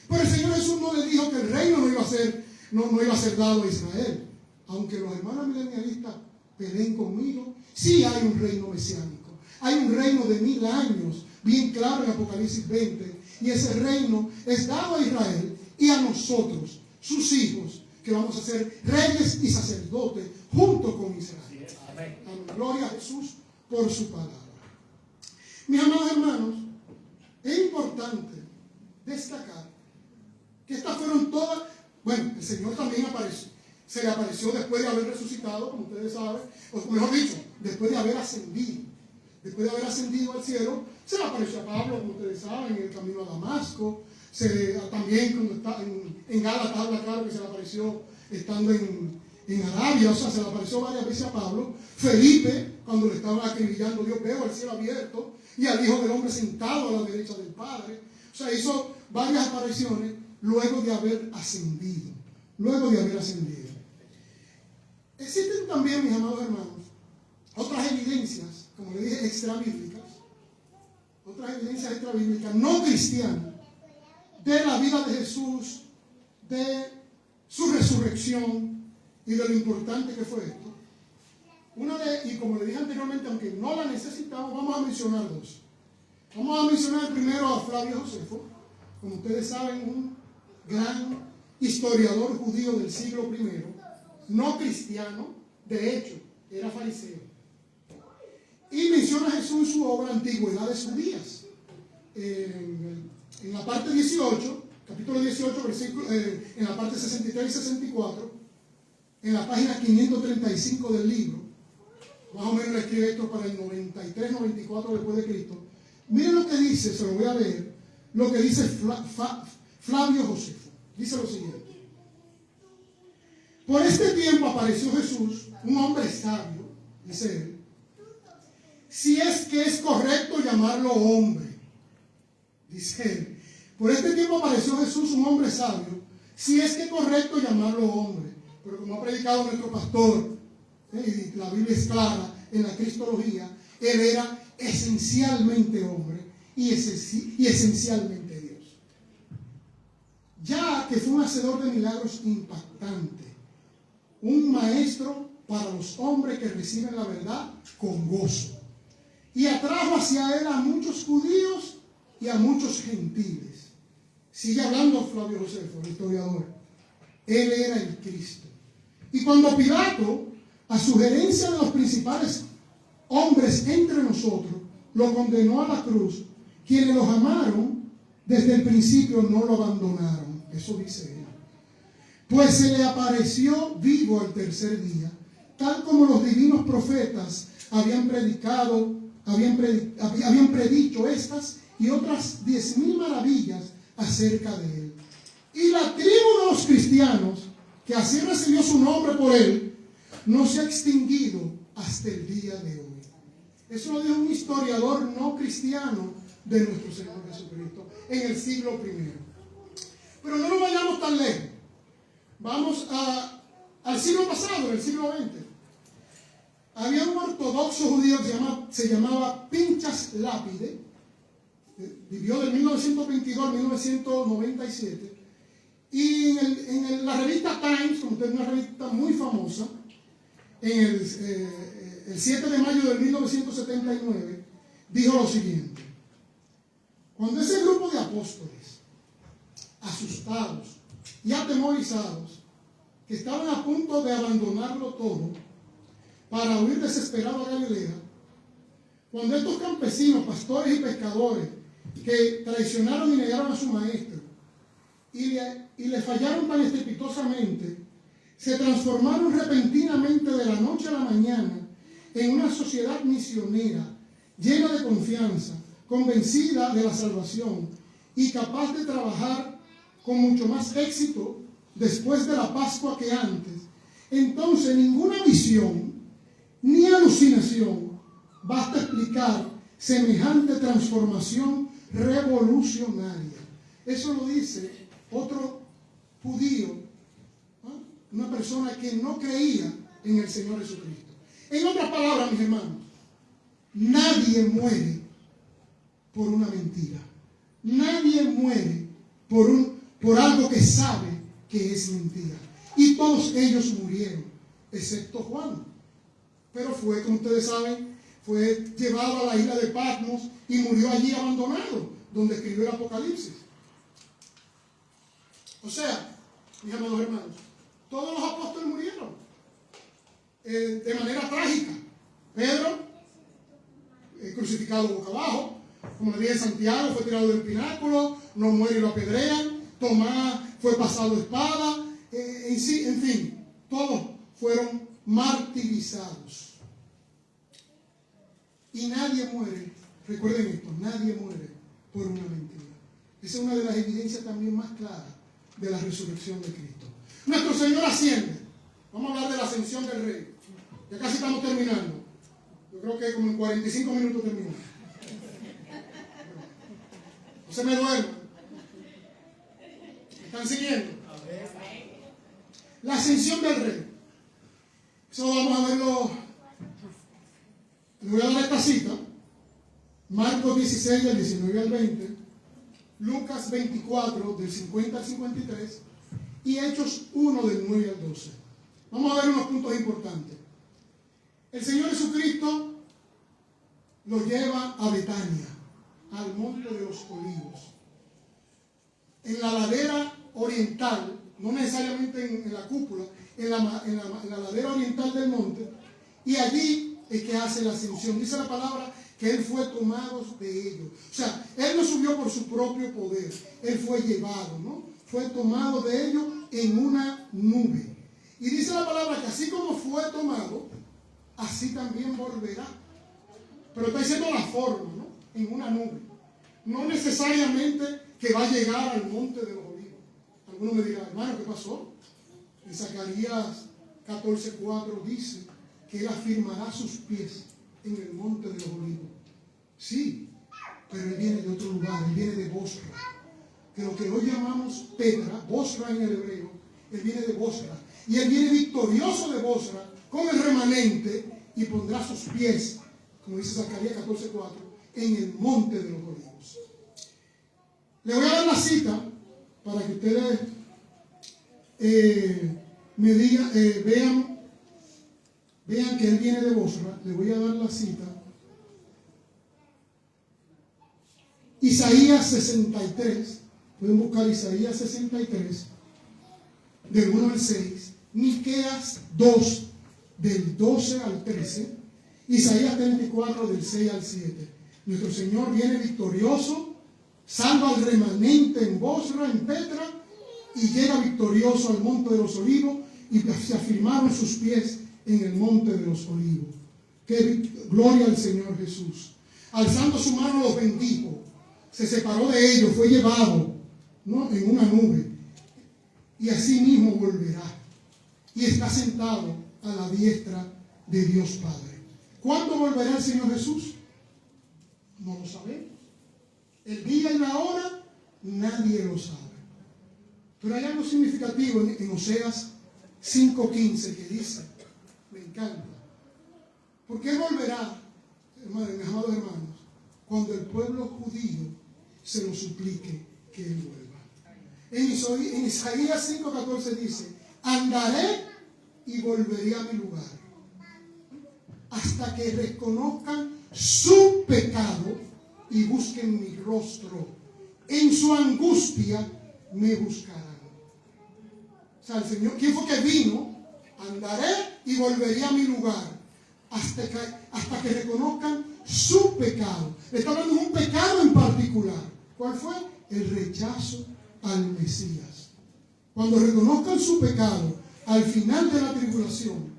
Pero el Señor Jesús no le dijo que el reino no iba a ser dado a Israel. Aunque los hermanos milenialistas peleen conmigo, sí hay un reino mesiánico. Hay un reino de 1000 años, bien claro en Apocalipsis 20. Y ese reino es dado a Israel y a nosotros, sus hijos, que vamos a ser reyes y sacerdotes junto con Israel. Amén. Gloria a Jesús por su palabra. Mis amados hermanos, es importante destacar que estas fueron todas. Bueno, el Señor también se le apareció después de haber resucitado, como ustedes saben, o mejor dicho, después de haber ascendido. Después de haber ascendido al cielo, se le apareció a Pablo, como ustedes saben, en el camino a Damasco. También cuando está en Gálatas habla claro que se le apareció estando en Arabia, o sea, se le apareció varias veces a Pablo. Felipe, cuando le estaban acribillando, Dios veo el cielo abierto y al Hijo del Hombre sentado a la derecha del Padre. O sea, hizo varias apariciones luego de haber ascendido. Existen también, mis amados hermanos, otras evidencias, como le dije, extrabíblicas, no cristianas, de la vida de Jesús, de su resurrección y de lo importante que fue esto. Y como le dije anteriormente, aunque no la necesitamos, vamos a mencionar dos. Vamos a mencionar primero a Flavio Josefo, como ustedes saben, un gran historiador judío del siglo I, no cristiano, de hecho, era fariseo. Y menciona a Jesús en su obra Antigüedades Judías. En la parte 18, capítulo 18, en la parte 63 y 64, en la página 535 del libro, más o menos le escribe esto para el 93-94 después de Cristo, Miren lo que dice, se lo voy a leer, lo que dice Flavio Josefo. Dice lo siguiente. Por este tiempo apareció Jesús, un hombre sabio, dice él, si es que es correcto llamarlo hombre, dice él. Por este tiempo apareció Jesús, un hombre sabio, si es que es correcto llamarlo hombre. Pero como ha predicado nuestro pastor, y la Biblia es clara en la cristología, él era esencialmente hombre y esencialmente Dios. Ya que fue un hacedor de milagros impactante, un maestro para los hombres que reciben la verdad con gozo, y atrajo hacia él a muchos judíos y a muchos gentiles. Sigue hablando Flavio Josefo, el historiador. Él era el Cristo. Y cuando Pilato, a sugerencia de los principales hombres entre nosotros, lo condenó a la cruz, quienes los amaron desde el principio no lo abandonaron. Eso dice él. Pues se le apareció vivo al tercer día, tal como los divinos profetas habían predicho estas y otras 10,000 maravillas acerca de él. Y la tribu de los cristianos, que así recibió su nombre por él, no se ha extinguido hasta el día de hoy. Eso lo dijo un historiador no cristiano de nuestro Señor Jesucristo en el siglo I. Pero no nos vayamos tan lejos. Vamos al siglo pasado, en el siglo XX. Había un ortodoxo judío que se llamaba Pinchas Lápide. Vivió de 1922 a 1997. Y en la revista Times, como usted es una revista muy famosa, en el 7 de mayo de 1979, dijo lo siguiente. Cuando ese grupo de apóstoles, asustados y atemorizados, que estaban a punto de abandonarlo todo para huir desesperado a Galilea, cuando estos campesinos, pastores y pescadores, que traicionaron y negaron a su maestro y le fallaron tan estrepitosamente, se transformaron repentinamente de la noche a la mañana en una sociedad misionera llena de confianza, convencida de la salvación y capaz de trabajar con mucho más éxito después de la Pascua que antes. Entonces ninguna visión ni alucinación basta explicar semejante transformación revolucionaria. Eso lo dice otro judío, una persona que no creía en el Señor Jesucristo. En otras palabras, mis hermanos, nadie muere por una mentira. Nadie muere por algo que sabe que es mentira. Y todos ellos murieron, excepto Juan. Pero fue, como ustedes saben, fue llevado a la isla de Patmos y murió allí abandonado, donde escribió el Apocalipsis. O sea, mis amados hermanos, todos los apóstoles murieron de manera trágica. Pedro, crucificado boca abajo, como le dije, Santiago fue tirado del pináculo, no muere y lo apedrean. Tomás fue pasado espada, en fin, todos fueron martirizados. Y nadie muere, recuerden esto, nadie muere por una mentira. Esa es una de las evidencias también más claras de la resurrección de Cristo. Nuestro Señor asciende. Vamos a hablar de la ascensión del Rey. Ya casi estamos terminando. Yo creo que como en 45 minutos terminamos. No se me duerman. ¿Me están siguiendo? La ascensión del Rey. Eso vamos a verlo. Les voy a dar esta cita. Marcos 16, del 19 al 20. Lucas 24, del 50 al 53. Y Hechos 1, del 9 al 12. Vamos a ver unos puntos importantes. El Señor Jesucristo lo lleva a Betania, al monte de los Olivos. En la ladera oriental, no necesariamente en la cúpula, en la ladera oriental del monte, y allí es que hace la ascensión. Dice la palabra que Él fue tomado de ellos. O sea, Él no subió por su propio poder, Él fue llevado, ¿no? Fue tomado de ellos en una nube. Y dice la palabra que así como fue tomado, así también volverá. Pero está diciendo la forma, ¿no? en una nube. No necesariamente que va a llegar al monte de los olivos. Algunos me dirán, hermano, ¿qué pasó? En Zacarías 14:4 dice que Él afirmará sus pies en el monte de los olivos. Sí, pero Él viene de otro lugar, Él viene de Bosra. Que lo que hoy llamamos Petra, Bosra en el hebreo, Él viene de Bosra. Y Él viene victorioso de Bosra con el remanente y pondrá sus pies, como dice Zacarías 14:4, en el monte de los olivos. Le voy a dar la cita para que ustedes me digan, vean que Él viene de Bosra. Le voy a dar la cita. Isaías 63, pueden buscar Isaías 63, del 1 al 6, Miqueas 2, del 12 al 13, Isaías 34, del 6 al 7. Nuestro Señor viene victorioso, salva al remanente en Bosra, en Petra, y llega victorioso al monte de los olivos, y se afirmaron sus pies en el monte de los olivos. ¡Qué gloria al Señor Jesús! Alzando su mano los bendijo, se separó de ellos, fue llevado, ¿no?, en una nube, y así mismo volverá, y está sentado a la diestra de Dios Padre. ¿Cuándo volverá el Señor Jesús? No lo sabemos. El día y la hora, nadie lo sabe. Pero hay algo significativo en Oseas 5:15 que dice, me encanta, porque Él volverá, mis amados hermanos, cuando el pueblo judío se lo suplique que Él vuelva. En Isaías 5:14 dice, andaré y volveré a mi lugar, hasta que reconozcan su pecado y busquen mi rostro. En su angustia me buscarán. O sea, el Señor, ¿quién fue que vino? Andaré y volveré a mi lugar, hasta que reconozcan su pecado. Le está hablando de un pecado en particular. ¿Cuál fue? El rechazo al Mesías. Cuando reconozcan su pecado al final de la tribulación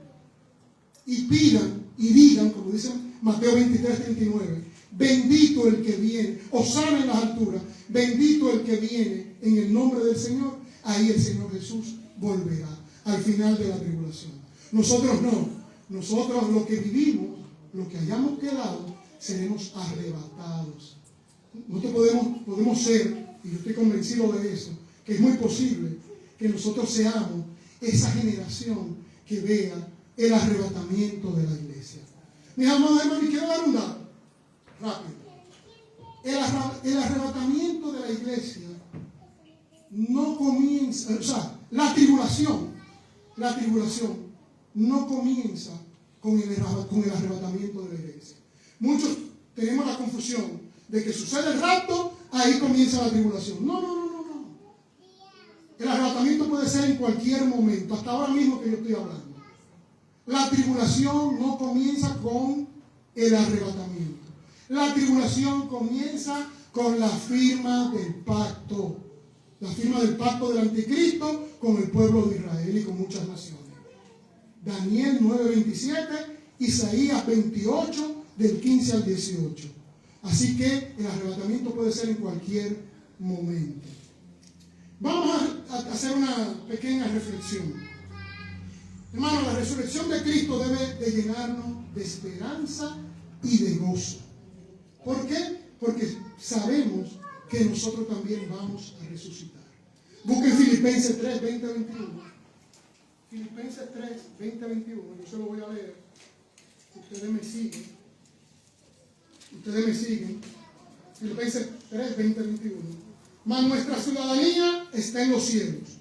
y pidan y digan, como dice Mateo 23:39, bendito el que viene, hosana en las alturas, bendito el que viene en el nombre del Señor, ahí el Señor Jesús volverá al final de la tribulación. Nosotros no, nosotros lo que vivimos, lo que hayamos quedado, seremos arrebatados. Nosotros podemos ser, y yo estoy convencido de eso, que es muy posible que nosotros seamos esa generación que vea el arrebatamiento de la iglesia. Mis amados hermanos, y quiero dar un dato rápido. El arrebatamiento de la iglesia no comienza, o sea, la tribulación no comienza con el arrebatamiento de la iglesia. Muchos tenemos la confusión de que sucede el rapto, ahí comienza la tribulación. No. El arrebatamiento puede ser en cualquier momento, hasta ahora mismo que yo estoy hablando. La tribulación no comienza con el arrebatamiento. La tribulación comienza con la firma del pacto. La firma del pacto del anticristo con el pueblo de Israel y con muchas naciones. Daniel 9:27, Isaías 28, del 15 al 18. Así que el arrebatamiento puede ser en cualquier momento. Vamos a hacer una pequeña reflexión. Hermano, la resurrección de Cristo debe de llenarnos de esperanza y de gozo. ¿Por qué? Porque sabemos que nosotros también vamos a resucitar. Busquen Filipenses 3, 20, 21. Filipenses 3, 20, 21. Yo se lo voy a leer. Ustedes me siguen. Filipenses 3, 20, 21. Mas nuestra ciudadanía está en los cielos,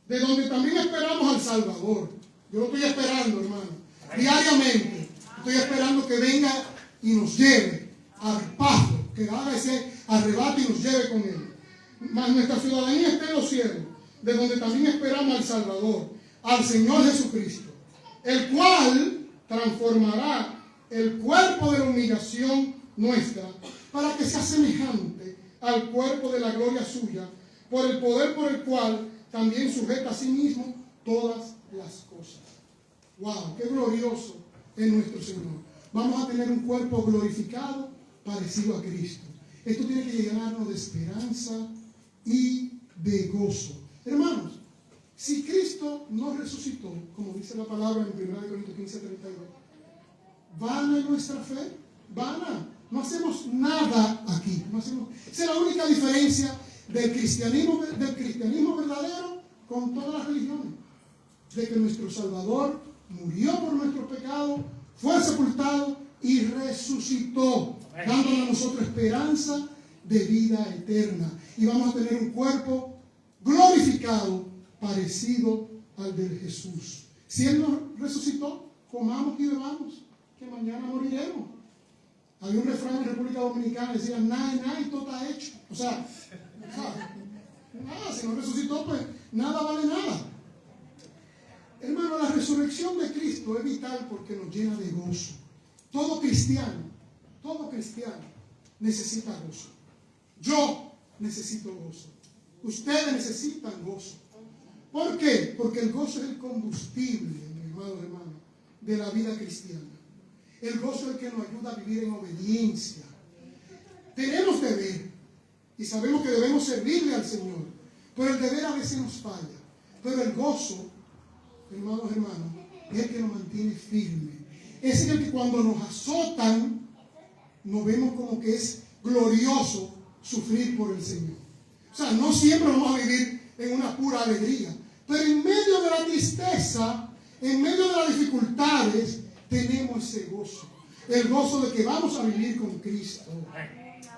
de donde también esperamos al Salvador. Yo lo estoy esperando, hermano, diariamente. Estoy esperando que venga y nos lleve al paso, que haga ese arrebato y nos lleve con él. Mas nuestra ciudadanía está en los cielos, de donde también esperamos al Salvador, al Señor Jesucristo, el cual transformará el cuerpo de la humillación nuestra para que sea semejante al cuerpo de la gloria suya, por el poder por el cual también sujeta a sí mismo todas las cosas. ¡Wow! ¡Qué glorioso es nuestro Señor! Vamos a tener un cuerpo glorificado parecido a Cristo. Esto tiene que llenarnos de esperanza y de gozo. Hermanos, si Cristo no resucitó, como dice la palabra en 1 Corintios 15, 32, ¿vana es nuestra fe? Vana. No hacemos nada aquí. Esa es la única diferencia del cristianismo verdadero con todas las religiones. De que nuestro Salvador murió por nuestros pecados, fue sepultado y resucitó, dándonos a nosotros esperanza de vida eterna. Y vamos a tener un cuerpo glorificado, parecido al de Jesús. Si Él nos resucitó, comamos y bebamos, que mañana moriremos. Había un refrán en República Dominicana que decía, nada, y todo está hecho. O sea, nada, si no resucitó, pues nada vale nada. Hermano, la resurrección de Cristo es vital porque nos llena de gozo. Todo cristiano necesita gozo. Yo necesito gozo. Ustedes necesitan gozo. ¿Por qué? Porque el gozo es el combustible, hermano, de la vida cristiana. El gozo es el que nos ayuda a vivir en obediencia. Tenemos deber y sabemos que debemos servirle al Señor, pero el deber a veces nos falla. Pero el gozo, hermanos, es el que nos mantiene firme. Es el que cuando nos azotan, nos vemos como que es glorioso sufrir por el Señor. O sea, no siempre vamos a vivir en una pura alegría, pero en medio de la tristeza, en medio de las dificultades, tenemos ese gozo. El gozo de que vamos a vivir con Cristo.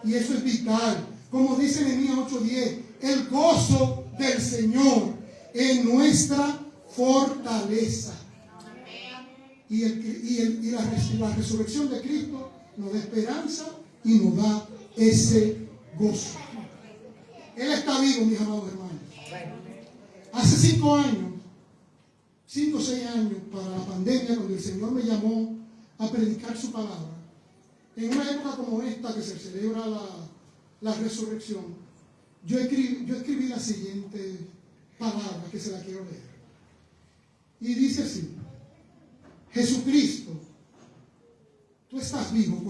Y eso es vital. Como dice Nehemías 8:10, el gozo del Señor es nuestra fortaleza. Y la resurrección de Cristo nos da esperanza y nos da ese gozo. Él está vivo, mis amados hermanos. Hace 5 o 6 años, para la pandemia, cuando el Señor me llamó a predicar su palabra, en una época como esta que se celebra la resurrección, yo escribí la siguiente palabra que se la quiero leer. Y dice así: Jesucristo, tú estás vivo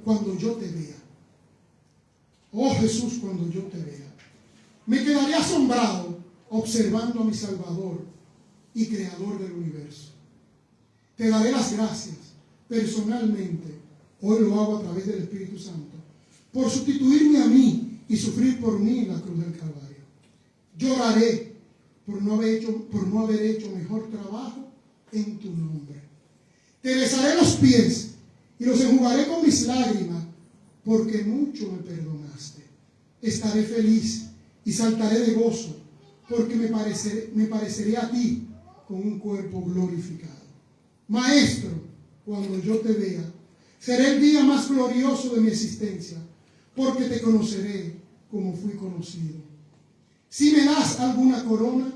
cuando yo te vea. Oh Jesús, cuando yo te vea, me quedaré asombrado observando a mi Salvador y Creador del universo. Te daré las gracias personalmente, hoy lo hago a través del Espíritu Santo, por sustituirme a mí y sufrir por mí en la cruz del Calvario. Lloraré por no haber hecho mejor trabajo en tu nombre. Te besaré los pies y los enjugaré con mis lágrimas, porque mucho me perdonaste. Estaré feliz y saltaré de gozo, porque me pareceré a ti con un cuerpo glorificado. Maestro, cuando yo te vea, será el día más glorioso de mi existencia, porque te conoceré como fui conocido. Si me das alguna corona,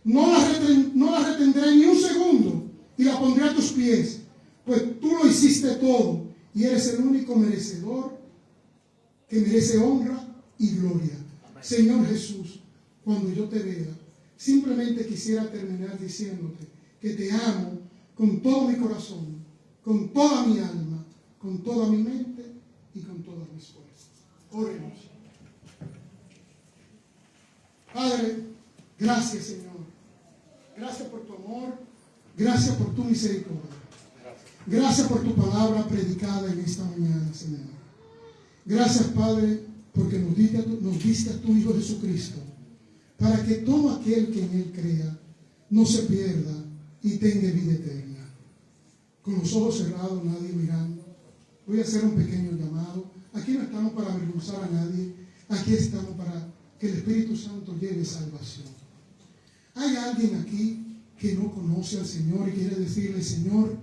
no la retendré ni un segundo y la pondré a tus pies, pues tú lo hiciste todo y eres el único merecedor que merece honra y gloria. Señor Jesús, cuando yo te vea, simplemente quisiera terminar diciéndote que te amo con todo mi corazón, con toda mi alma, con toda mi mente y con todas mis fuerzas. Oremos. Padre, gracias, Señor. Gracias por tu amor. Gracias por tu misericordia. Gracias por tu palabra predicada en esta mañana, Señor. Gracias, Padre, porque nos diste a tu Hijo Jesucristo, para que todo aquel que en Él crea no se pierda y tenga vida eterna. Con los ojos cerrados, nadie mirando, voy a hacer un pequeño llamado. Aquí no estamos para avergonzar a nadie, aquí estamos para que el Espíritu Santo lleve salvación. ¿Hay alguien aquí que no conoce al Señor y quiere decirle: Señor,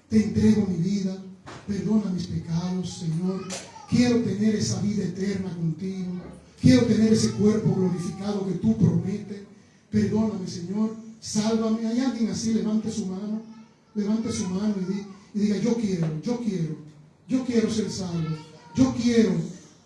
te entrego mi vida, perdona mis pecados, Señor, quiero tener esa vida eterna contigo, quiero tener ese cuerpo glorificado que tú prometes, perdóname, Señor, sálvame? ¿Hay alguien así? Levante su mano y diga: yo quiero ser salvo, yo quiero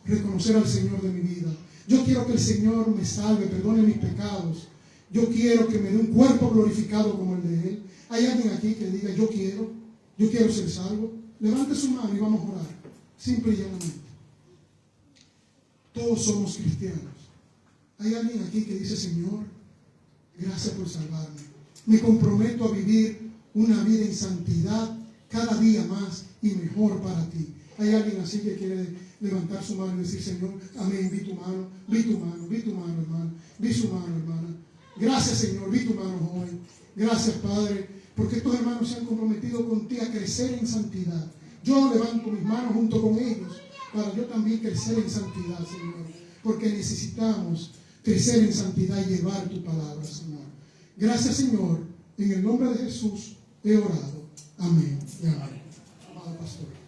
reconocer al Señor de mi vida, yo quiero que el Señor me salve, perdone mis pecados, yo quiero que me dé un cuerpo glorificado como el de Él. ¿Hay alguien aquí que diga: yo quiero ser salvo? Levante su mano y vamos a orar. Simple y llanamente. Todos somos cristianos. Hay alguien aquí que dice: Señor, gracias por salvarme. Me comprometo a vivir una vida en santidad cada día más y mejor para ti. Hay alguien así que quiere levantar su mano y decir: Señor, amén, vi tu mano, hermano, vi su mano, hermana. Gracias, Señor, vi tu mano, joven. Gracias, Padre, porque estos hermanos se han comprometido contigo a crecer en santidad. Yo levanto mis manos junto con ellos para yo también crecer en santidad, Señor, porque necesitamos crecer en santidad y llevar tu palabra, Señor. Gracias, Señor, en el nombre de Jesús he orado. Amén. Amén. Amado pastor.